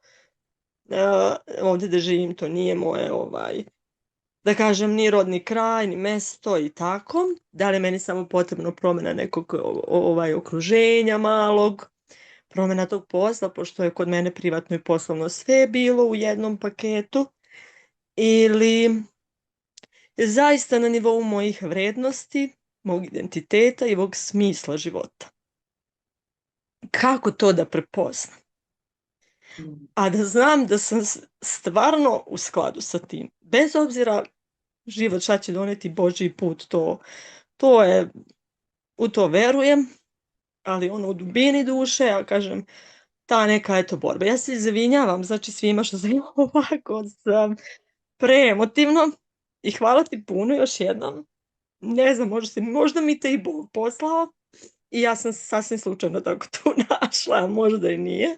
ovdje da živim to nije moje, da kažem, ni rodni kraj, ni mesto i tako. Da li je meni samo potrebno promjena nekog okruženja malog, promjena tog posla, pošto je kod mene privatno i poslovno sve bilo u jednom paketu, ili je zaista na nivou mojih vrednosti, mog identiteta i mog smisla života. Kako to da prepoznam? A da znam da sam stvarno u skladu sa tim. Bez obzira život šta će doneti Božji put, to je, u to verujem, ali u dubini duše, ja kažem, ta neka borba. Ja se izvinjavam, znači svima što sam ovako sam preemotivno i hvala ti puno još jednom. Ne znam, možda mi te i Bog poslao i ja sam sasvim slučajno tako tu našla, a možda i nije.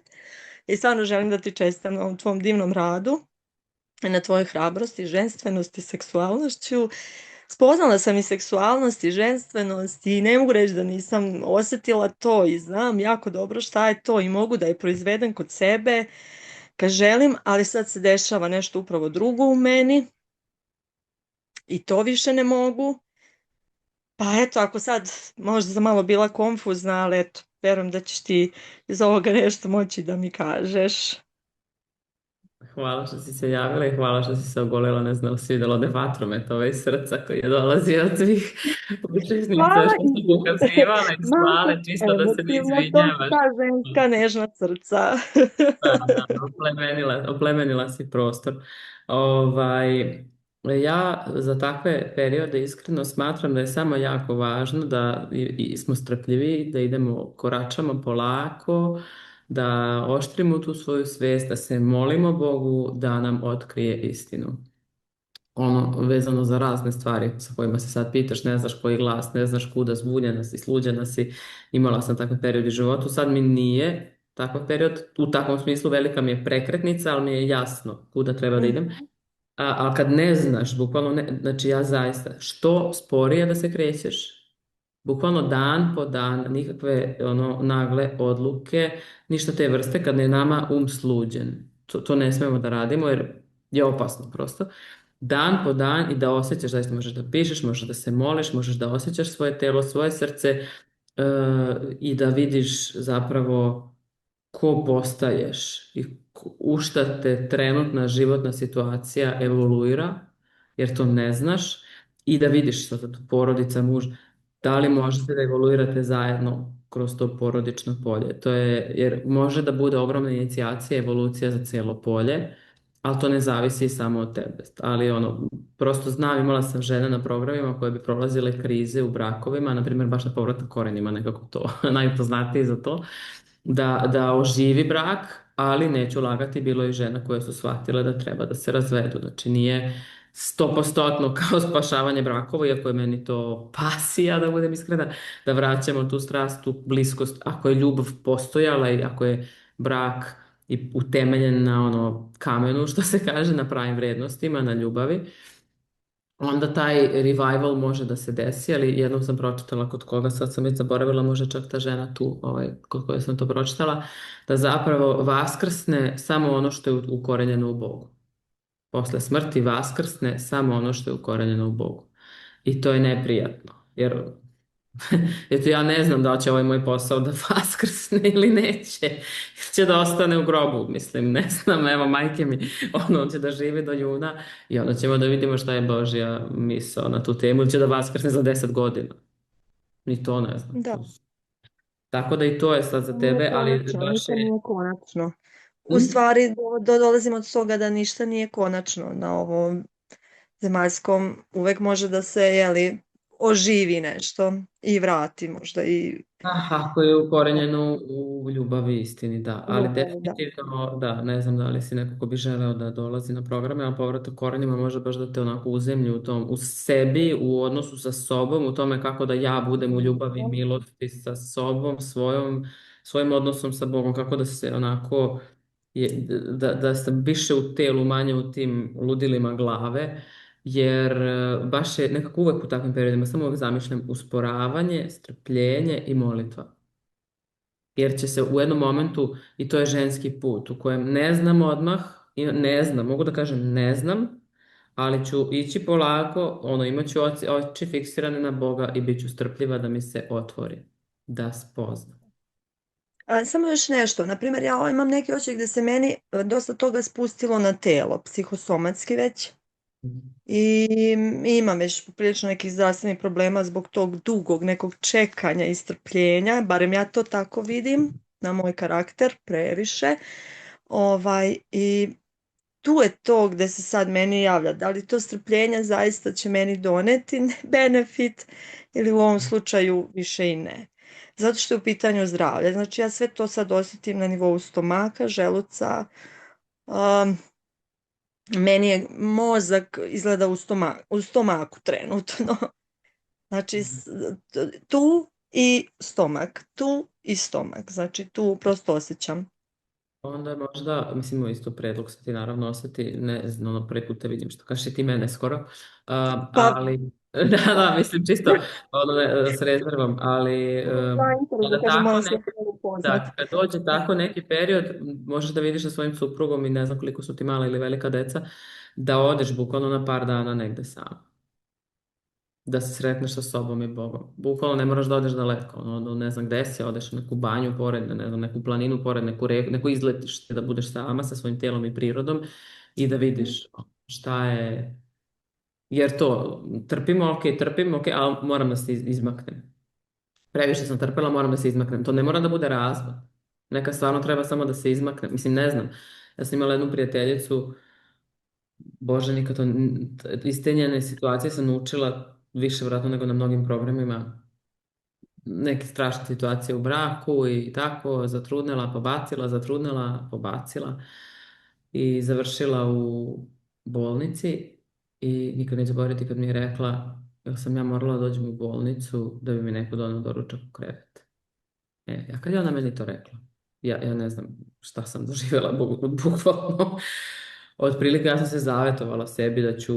I stvarno želim da ti čestitam na ovom tvom divnom radu, na tvojoj hrabrosti, ženstvenosti, seksualnošću. Spoznala sam i seksualnost i ženstvenost i ne mogu reći da nisam osjetila to i znam jako dobro šta je to i mogu da je proizvedem kod sebe kad želim, ali sad se dešava nešto upravo drugo u meni i to više ne mogu. Pa eto, ako sad možda sam malo bila konfuzna, ali eto, verujem da ćeš ti iz ovoga nešto moći da mi kažeš. Hvala što si se javila i hvala što si se ogolila, ne znam, si vidjela ovdje vatromet iz srca koji je dolazio od svih učesnica što su ukazivale i slale, čisto da se ne izvinjavaš. Ta ženska nežna srca. Oplemenila si prostor. Ja za takve periode iskreno smatram da je samo jako važno da smo strpljivi, da koračamo polako, da oštrimo tu svoju svijest, da se molimo Bogu da nam otkrije istinu. Vezano za razne stvari sa kojima se sad pitaš, ne znaš koji glas, ne znaš kuda, zbunjena si, sluđena si, imala sam takav period u životu, sad mi nije takav period, u takvom smislu velika mi je prekretnica, ali mi je jasno kuda treba da idem. Ali kad ne znaš, bukvalno znači ja zaista, što sporije da se krećeš, bukvalno dan po dan, nikakve nagle odluke, ništa te vrste kad je nama sluđen. To ne smijemo da radimo jer je opasno prosto. Dan po dan i da osjećaš, zaista možeš da pišeš, možeš da se moliš, možeš da osjećaš svoje telo, svoje srce i da vidiš zapravo ko postaješ i u šta te trenutna životna situacija evoluira, jer to ne znaš, i da vidiš što to porodica, muž, da li možete da evoluirate zajedno kroz to porodično polje. To je, jer može da bude ogromna inicijacija, evolucija za cijelo polje, ali to ne zavisi samo od tebe. Ali prosto znam, imala sam žene na programima koje bi prolazile krize u brakovima, na primjer baš na povratak korenima, nekako to najpoznatiji za to, da oživi brak ali neću lagati, bilo je žena koje su shvatile da treba da se razvedu. Znači nije 100% kao spašavanje brakova, iako je meni to pasija, da budem iskrena, da vraćamo tu strast, tu bliskost, ako je ljubav postojala i ako je brak i utemeljen na ono kamenu, što se kaže, na pravim vrednostima, na ljubavi, onda taj revival može da se desi, ali jednom sam pročitala kod koga, sad sam već zaboravila, može čak ta žena tu, kod koje sam to pročitala, da zapravo vaskrsne samo ono što je ukorenjeno u Bogu. Posle smrti vaskrsne samo ono što je ukorenjeno u Bogu. I to je neprijatno, jer eto, ja ne znam da li će ovaj moj posao da vaskrsne ili neće. Ili će da ostane u grobu, mislim, ne znam, evo, majke mi, on će da živi do juna i onda ćemo da vidimo šta je Božja misao na tu temu, ili će da vaskrsne za 10 godina. Ni to ne znam. Da. Tako da i to je sad za tebe, ali baš Ništa je... nije konačno. U stvari dolazimo od toga da ništa nije konačno na ovom zemaljskom. Uvek može da se, oživi nešto i vrati možda i... Ako je ukorenjeno u ljubavi i istini, da. Ali Ljubavi, da. definitivno, da, ne znam da li si neko ko bi želeo da dolazi na programe, ali povratak korenima može baš da te onako uzemlji u sebi, u odnosu sa sobom, u tome kako da ja budem u ljubavi i milosti sa sobom, svojim odnosom sa Bogom, kako da se onako, da sam više u telu, manje u tim ludilima glave, jer baš je nekako uvek u takvim periodima, samo uvek zamišljam usporavanje, strpljenje i molitva. Jer će se u jednom momentu, i to je ženski put, u kojem ne znam odmah, ne znam, mogu da kažem ne znam, ali ću ići polako, imat ću oči fiksirane na Boga i bit ću strpljiva da mi se otvori, da spoznam. Samo još nešto, na primjer, ja imam neki osjećaj gde se meni dosta toga spustilo na telo, psihosomatski već. I imam već poprilično nekih zdravstvenih problema zbog tog dugog nekog čekanja i strpljenja, barem ja to tako vidim na moj karakter, previše. I tu je to gde se sad meni javlja, da li to strpljenje zaista će meni doneti benefit ili u ovom slučaju više i ne. Zato što je u pitanju zdravlje. Znači ja sve to sad osjetim na nivou stomaka, želuca, meni je mozak izgleda u stomaku trenutno. Znači tu i stomak, znači tu prosto osjećam. Onda možda, mislim, isto predlog sad ti naravno osjeti, ne znam, prvi put te vidim što kažeš ti mene skoro, ali, da, mislim, čisto s rezervom, ali kad dođe tako neki period, možeš da vidiš sa svojim suprugom i ne znam koliko su ti mala ili velika deca, da odeš bukvalno na par dana negde sam. Da se sretneš sa sobom i Bogom. Bukvalno ne moraš da odeš daleko, ne znam gde si, odeš u neku banju pored, ne znam, neku planinu pored, neku izletište, da budeš sama sa svojim tijelom i prirodom i da vidiš šta je, jer to, trpimo, ok, ali moram da se izmaknem. Previše sam trpela, moram da se izmaknem. To ne mora da bude razvod. Neka stvarno treba samo da se izmakne. Mislim, ne znam, ja sam imala jednu prijateljicu, Bože, nikad to, iz te njene situacije sam naučila više vratno nego na mnogim programima, neke strašne situacije u braku i tako, zatrudnela, pobacila i završila u bolnici i nikad neću zaboraviti kad mi je rekla, jel sam ja morala da dođem u bolnicu da bi mi neko doneo doručak u krevet. A kad je ona meni to rekla, ja ne znam šta sam doživjela bukvalno. Otprilike ja sam se zavetovala sebi da ću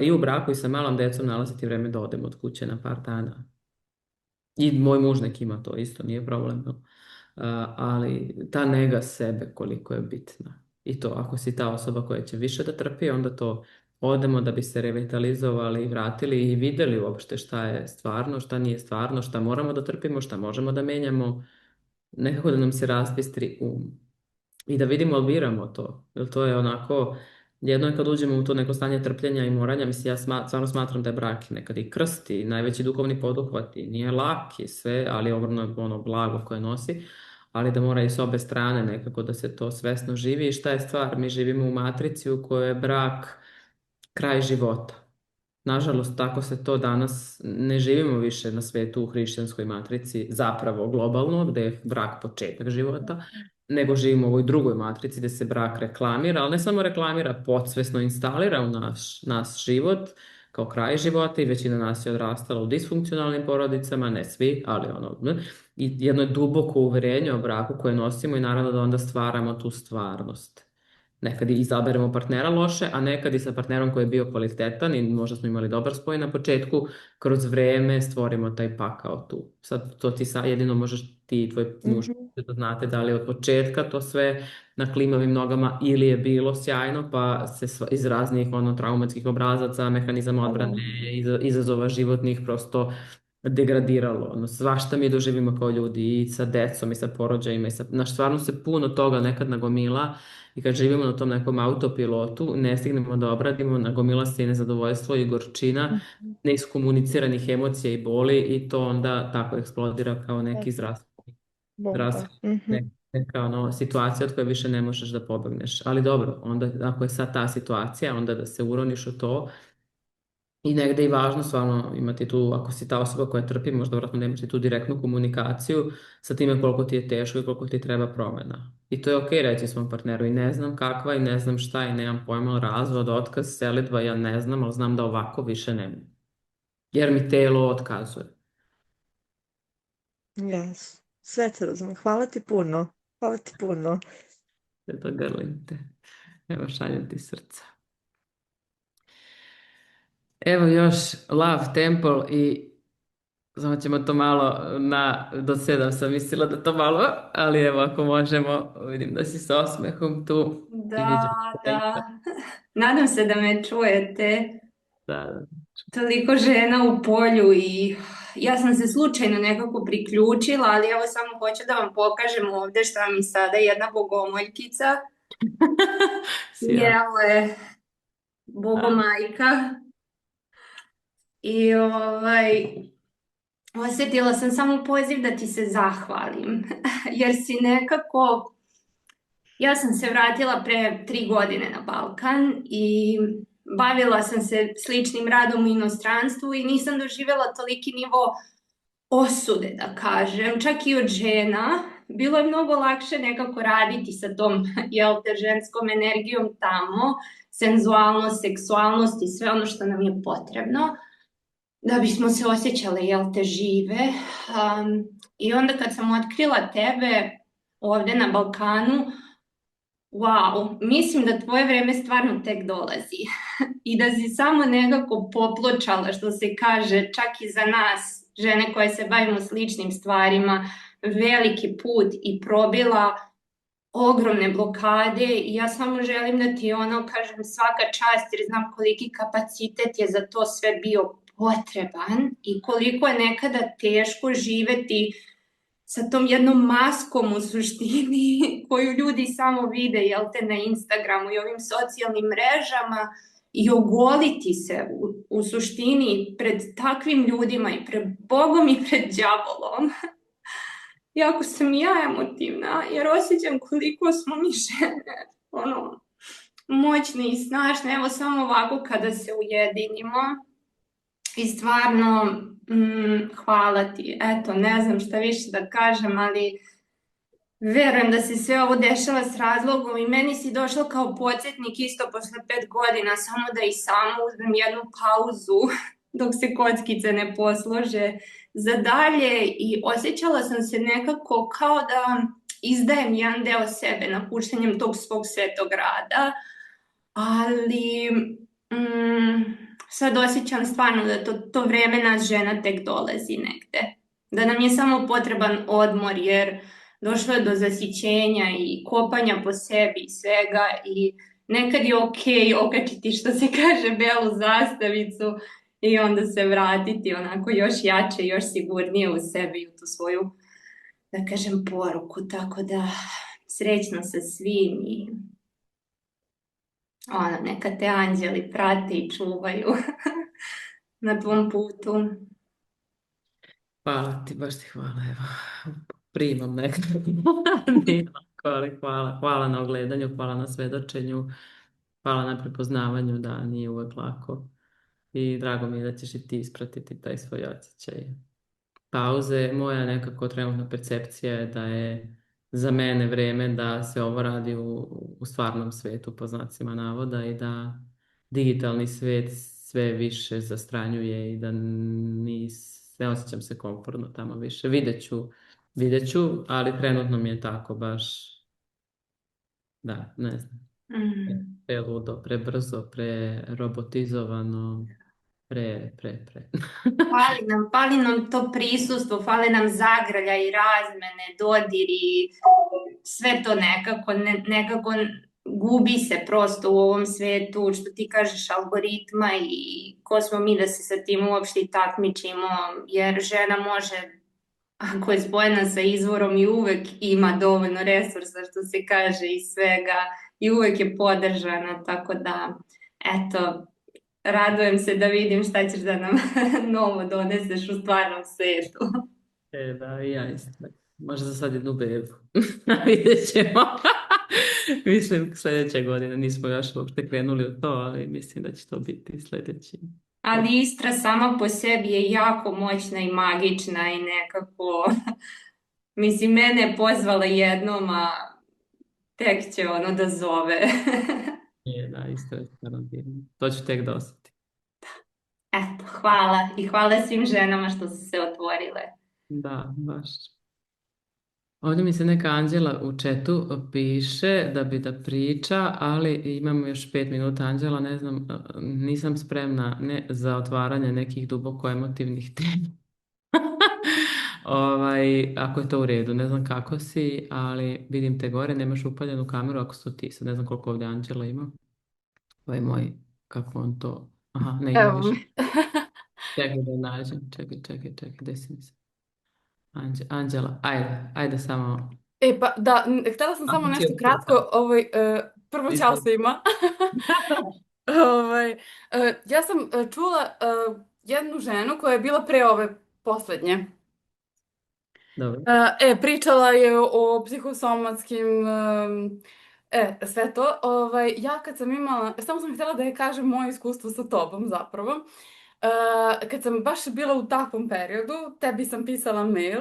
i u braku i sa malom decom nalaziti vreme da odem od kuće na par dana. I moj muž nek ima to isto, nije problem. Ali ta nega sebe koliko je bitna. I to ako si ta osoba koja će više da trpi, onda to odemo da bi se revitalizovali i vratili i vidjeli uopšte šta je stvarno, šta nije stvarno, šta moramo da trpimo, šta možemo da menjamo. Nekako da nam se raspistri i da vidimo, ali biramo to. Jer to je onako, jedno je kad uđemo u to neko stanje trpljenja i moranja, mislim, ja stvarno smatram da je brak nekad i krst i najveći duhovni poduhvat i nije lak i sve, ali ogromno blago koje nosi, ali da mora i s obe strane nekako da se to svesno živi. I šta je stvar? Mi živimo u matrici u kojoj je brak kraj života. Nažalost, tako se to danas ne živimo više na svetu u hrišćanskoj matrici, zapravo globalno, gde je brak početak života, nego živimo u ovoj drugoj matrici gdje se brak reklamira, ali ne samo reklamira, podsvesno instalira u naš život kao kraj života i većina nas je odrastala u disfunkcionalnim porodicama, ne svi, ali ono, ne? I jedno je duboko uverenje o braku koje nosimo i naravno da onda stvaramo tu stvarnost. Nekad i izaberemo partnera loše, a nekad i sa partnerom koji je bio kvalitetan i možda smo imali dobar spoj na početku, kroz vreme stvorimo taj pakao tu. Sad to ti jedino možeš ti i tvoj muž da znate da li je od početka to sve na klimavim nogama ili je bilo sjajno pa se iz raznih traumatskih obrazaca, mehanizama odbrane, izazova životnih prosto degradiralo. Svašta mi doživimo kao ljudi i sa decom i sa porođajima stvarno se puno toga nekad nagomila i kad živimo na tom nekom autopilotu ne stignemo da obradimo, nagomila se i nezadovoljstvo i gorčina, neiskomuniciranih emocija i boli i to onda tako eksplodira kao neki neka situacija od koje više ne možeš da pobegneš. Ali dobro, onda ako je sad ta situacija, onda da se uroniš u to i negde i važno stvarno imati tu, ako si ta osoba koja trpi, možda vratno nemaš tu direktnu komunikaciju sa time koliko ti je teško i koliko ti treba promjena. I to je okej reći svom partneru i ne znam kakva i ne znam šta i nemam pojma, razvod, otkaz, selidba, ja ne znam, ali znam da ovako više ne mogu. Jer mi telo otkazuje. Yes. Sve te razumem. Hvala ti puno. Hvala ti puno. Da grlim te. Evo šaljem ti srca. Evo još Love Temple i samo ćemo to malo do 7 sam mislila da to malo, ali evo ako možemo, vidim da si sa osmehom tu. Da. Nadam se da me čujete. Da. Toliko žena u polju i ja sam se slučajno nekako priključila, ali evo samo hoću da vam pokažem ovdje šta mi sada jedna bogomoljkica. I evo je bogomajka. I osjetila sam samo poziv da ti se zahvalim, jer si nekako, ja sam se vratila pre 3 godine na Balkan i bavila sam se sličnim radom u inostranstvu i nisam doživjela toliki nivo osude, da kažem, čak i od žena. Bilo je mnogo lakše nekako raditi sa tom, ženskom energijom tamo, senzualnost, seksualnost i sve ono što nam je potrebno da bismo se osjećale, žive. I onda kad sam otkrila tebe ovdje na Balkanu, wow, mislim da tvoje vreme stvarno tek dolazi i da si samo nekako popločala, što se kaže, čak i za nas, žene koje se bavimo sličnim stvarima, veliki put i probila ogromne blokade i ja samo želim da ti kažem svaka čast jer znam koliki kapacitet je za to sve bio potreban i koliko je nekada teško živeti sa tom jednom maskom u suštini koju ljudi samo vide na Instagramu i ovim socijalnim mrežama i ogoliti se u suštini pred takvim ljudima i pred Bogom i pred đavolom. Jako sam ja emotivna jer osjećam koliko smo mi žene moćne i snažne, evo samo ovako kada se ujedinimo. I stvarno, hvala ti. Eto, ne znam šta više da kažem, ali verujem da se sve ovo dešava s razlogom i meni si došla kao podsjetnik isto posle 5 godina, samo da i sama uzmem jednu pauzu dok se kockice ne poslože za dalje i osjećala sam se nekako kao da izdajem jedan deo sebe napuštanjem tog svog svetog rada, ali sad osjećam stvarno da to vreme nas žena tek dolazi negde. Da nam je samo potreban odmor jer došlo je do zasićenja i kopanja po sebi i svega i nekad je okej okačiti što se kaže belu zastavicu i onda se vratiti onako još jače, još sigurnije u sebi i u tu svoju, da kažem, poruku. Tako da srećno sa svim i neka te anđeli prate i čuvaju na tvom putu. Hvala ti, baš ti hvala, evo, primam nekako. Ali hvala na ogledanju, hvala na svedočenju, hvala na prepoznavanju, da nije uvek lako i drago mi je da ćeš i ti ispratiti taj svoj osjećaj. Pauze, moja nekako trenutna percepcija je da je za mene vrijeme da se ovo radi u stvarnom svijetu, po znacima navoda, i da digitalni svijet sve više zastranjuje i da ne osjećam se komfortno tamo više. Vidjet ću, ali trenutno mi je tako baš, da, ne znam, Mm. preludo, prebrzo, prerobotizovano, pre. Fali nam to prisustvo, fale nam zagrlja i razmene, dodiri, sve to nekako gubi se prosto u ovom svetu, što ti kažeš, algoritma i ko smo mi da se sa tim uopšte i takmičimo, jer žena može, ako je spojena sa izvorom i uvek ima dovoljno resursa, što se kaže, i svega, i uvek je podržana, tako da, eto, radujem se da vidim šta ćeš da nam novo doneseš u stvarnom svetu. Da, i ja isto. Možda za sad jednu bebu. Vidjet ćemo. Mislim, sljedeće godine nismo još uopšte krenuli u to, ali mislim da će to biti sljedeći. Ali Istra sama po sebi je jako moćna i magična i nekako, mislim, mene je pozvala jednom, a tek će ono da zove. Da, Istra je stvarno divno. To ću tek dostati. Eto, hvala i hvala svim ženama što su se otvorile. Da, baš. Ovdje mi se neka Anđela u chatu piše da bi da priča, ali imamo još 5 minuta. Anđela, ne znam, nisam spremna za otvaranje nekih duboko emotivnih tema. Ako je to u redu, ne znam kako si, ali vidim te gore, nemaš upaljenu kameru ako su ti. Sad ne znam koliko ovdje Anđela ima. Ovaj moj, kako on to... Aha, ne ima Evo više. mi. Čekaj da je nađem, čekaj, gdje si mi se? Anđela, ajde samo... Pa da, htjela sam samo nešto kratko, prvo ćao svima. Ja sam čula jednu ženu koja je bila pre ove posljednje. Dobro. Pričala je o psihosomatskim, sve to. Ja kad sam imala, samo sam htjela da je kažem moje iskustvo sa tobom zapravo. Kad sam baš bila u takvom periodu, tebi sam pisala mail.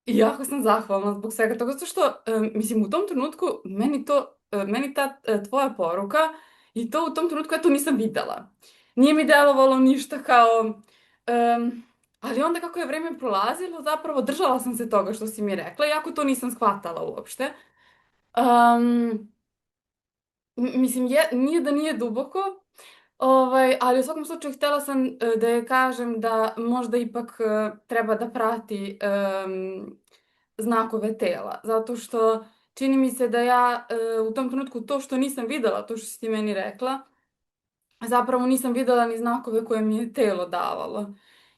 I jako sam zahvalna zbog svega toga, zato što, mislim, u tom trenutku meni ta tvoja poruka i to u tom trenutku ja to nisam videla. Nije mi delovalo ništa kao... ali onda kako je vrijeme prolazilo, zapravo držala sam se toga što si mi rekla, iako to nisam shvatala uopšte. Mislim, nije da nije duboko, ali u svakom slučaju htjela sam da je kažem da možda ipak treba da prati znakove tela, zato što čini mi se da ja u tom trenutku to što nisam videla, to što si ti meni rekla, zapravo nisam videla ni znakove koje mi je telo davalo.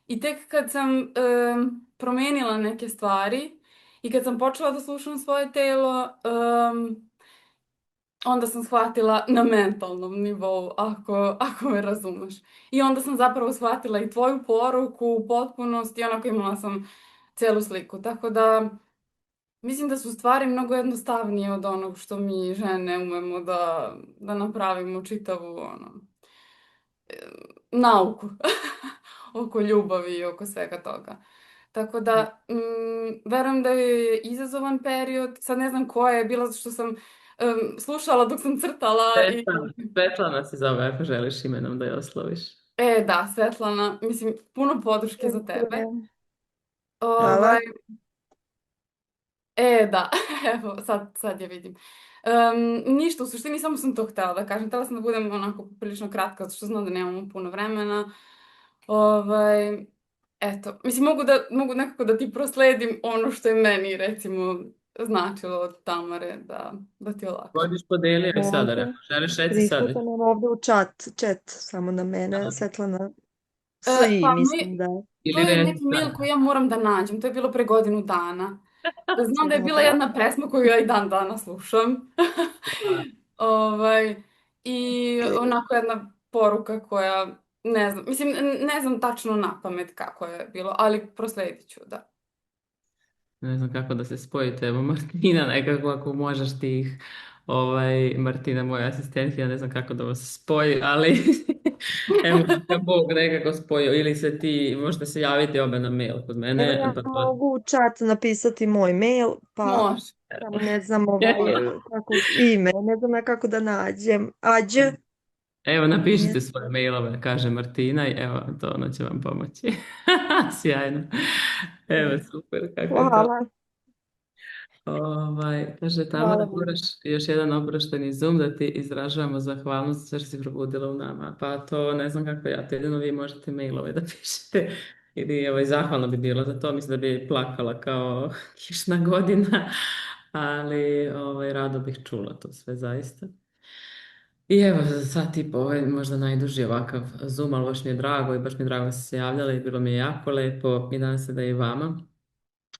I tek kad sam promijenila neke stvari i kad sam počela da slušam svoje telo, onda sam shvatila na mentalnom nivou, ako me razumeš. I onda sam zapravo shvatila i tvoju poruku u potpunosti, onako imala sam celu sliku. Tako da, mislim da su stvari mnogo jednostavnije od onog što mi žene umemo da napravimo čitavu nauku oko ljubavi i oko svega toga. Tako da, verujem da je izazovan period. Sad ne znam koja je bila, zato što sam slušala dok sam crtala. Svetlana se zove, ako želiš imenom da je osloviš. Da, Svetlana. Mislim, puno podrške za tebe. Hvala. Da, evo, sad je vidim. Ništa, u suštini samo sam to htjela da kažem. Htjela sam da budem onako prilično kratka, zato što znam da nemamo puno vremena. Eto, mislim, mogu nekako da ti prosledim ono što je meni, recimo, značilo od Tamare, da ti olakša. Vodiš podelio i sada, rekao, želiš reći sada? Prisutno nam ovdje u chat samo na mene, Svetlana. Mislim da... To je neki mail koji ja moram da nađem, to je bilo pre godinu dana. Znam da je bila jedna pesma koju ja i dan danas slušam. I onako jedna poruka koja, ne znam, mislim, ne znam tačno na pamet kako je bilo, ali prosledit ću, da. Ne znam kako da se spojite, evo Martina nekako ako možeš ti ih Martina, moja asistentkinja, ne znam kako da vas spoji, ali evo, ga Bog nekako spojio, ili se ti, možete se javiti obe na mail kod Evo mene, ja pa to... mogu u chat napisati moj mail, pa Može. samo ne znam kako ime, ne znam ja kako da nađem. Ađe? Evo, napišite svoje mailove, kaže Martina, i evo, to ona će vam pomoći. Sjajno. Evo, super, kako je to. Hvala. Kaže Tamara, Hvala vam. moraš još jedan oprošteni Zoom da ti izražavamo zahvalnost što si probudila u nama. Pa to ne znam kako ja, to jedino vi možete mailove da pišete. Ili evo, i zahvalno bi bilo za to, mislim da bi plakala kao kišna godina, ali rado bih čula to sve zaista. I evo, sad tipa, ovo je možda najduži ovakav Zoom, ali baš mi je drago i baš mi je drago da ste se javljali i bilo mi je jako lepo i nadam se da je i vama.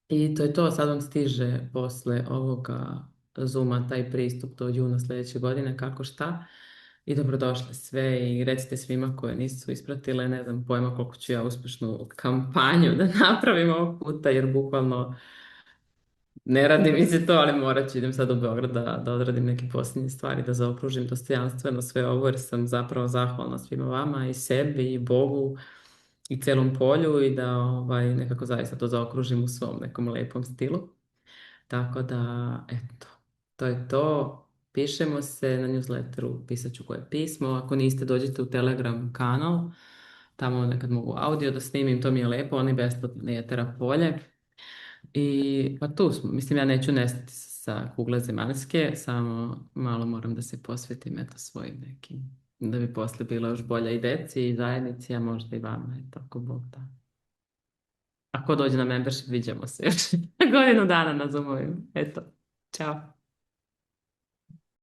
I to je to, sad vam stiže posle ovoga Zooma taj pristup do juna sljedeće godine, kako šta. I dobrodošli sve i recite svima koje nisu ispratile, ne znam pojma koliko ću ja uspješnu kampanju da napravim ovog puta, jer bukvalno ne radi mi se to, ali morat ću, idem sad u Beograd da odradim neke posljednje stvari, da zaokružim dostojanstveno sve ovo, jer sam zapravo zahvalna svima vama i sebi i Bogu i celom polju i da nekako zaista to zaokružim u svom nekom lepom stilu. Tako da, eto, to je to. Pišemo se na newsletteru, pisat ću koje pismo. Ako niste, dođite u Telegram kanal. Tamo nekad mogu audio da snimim, to mi je lepo, oni besplatno Etera polje. I pa tu smo, mislim ja neću nestati sa kugle zemaljske, samo malo moram da se posvetim eto svojim nekim, da bi posle bilo još bolja i deci i zajednici, a možda i vama, eto, ako Bog da. Ako dođe na membership, viđamo se još godinu dana na Zoomovima. Eto, čao.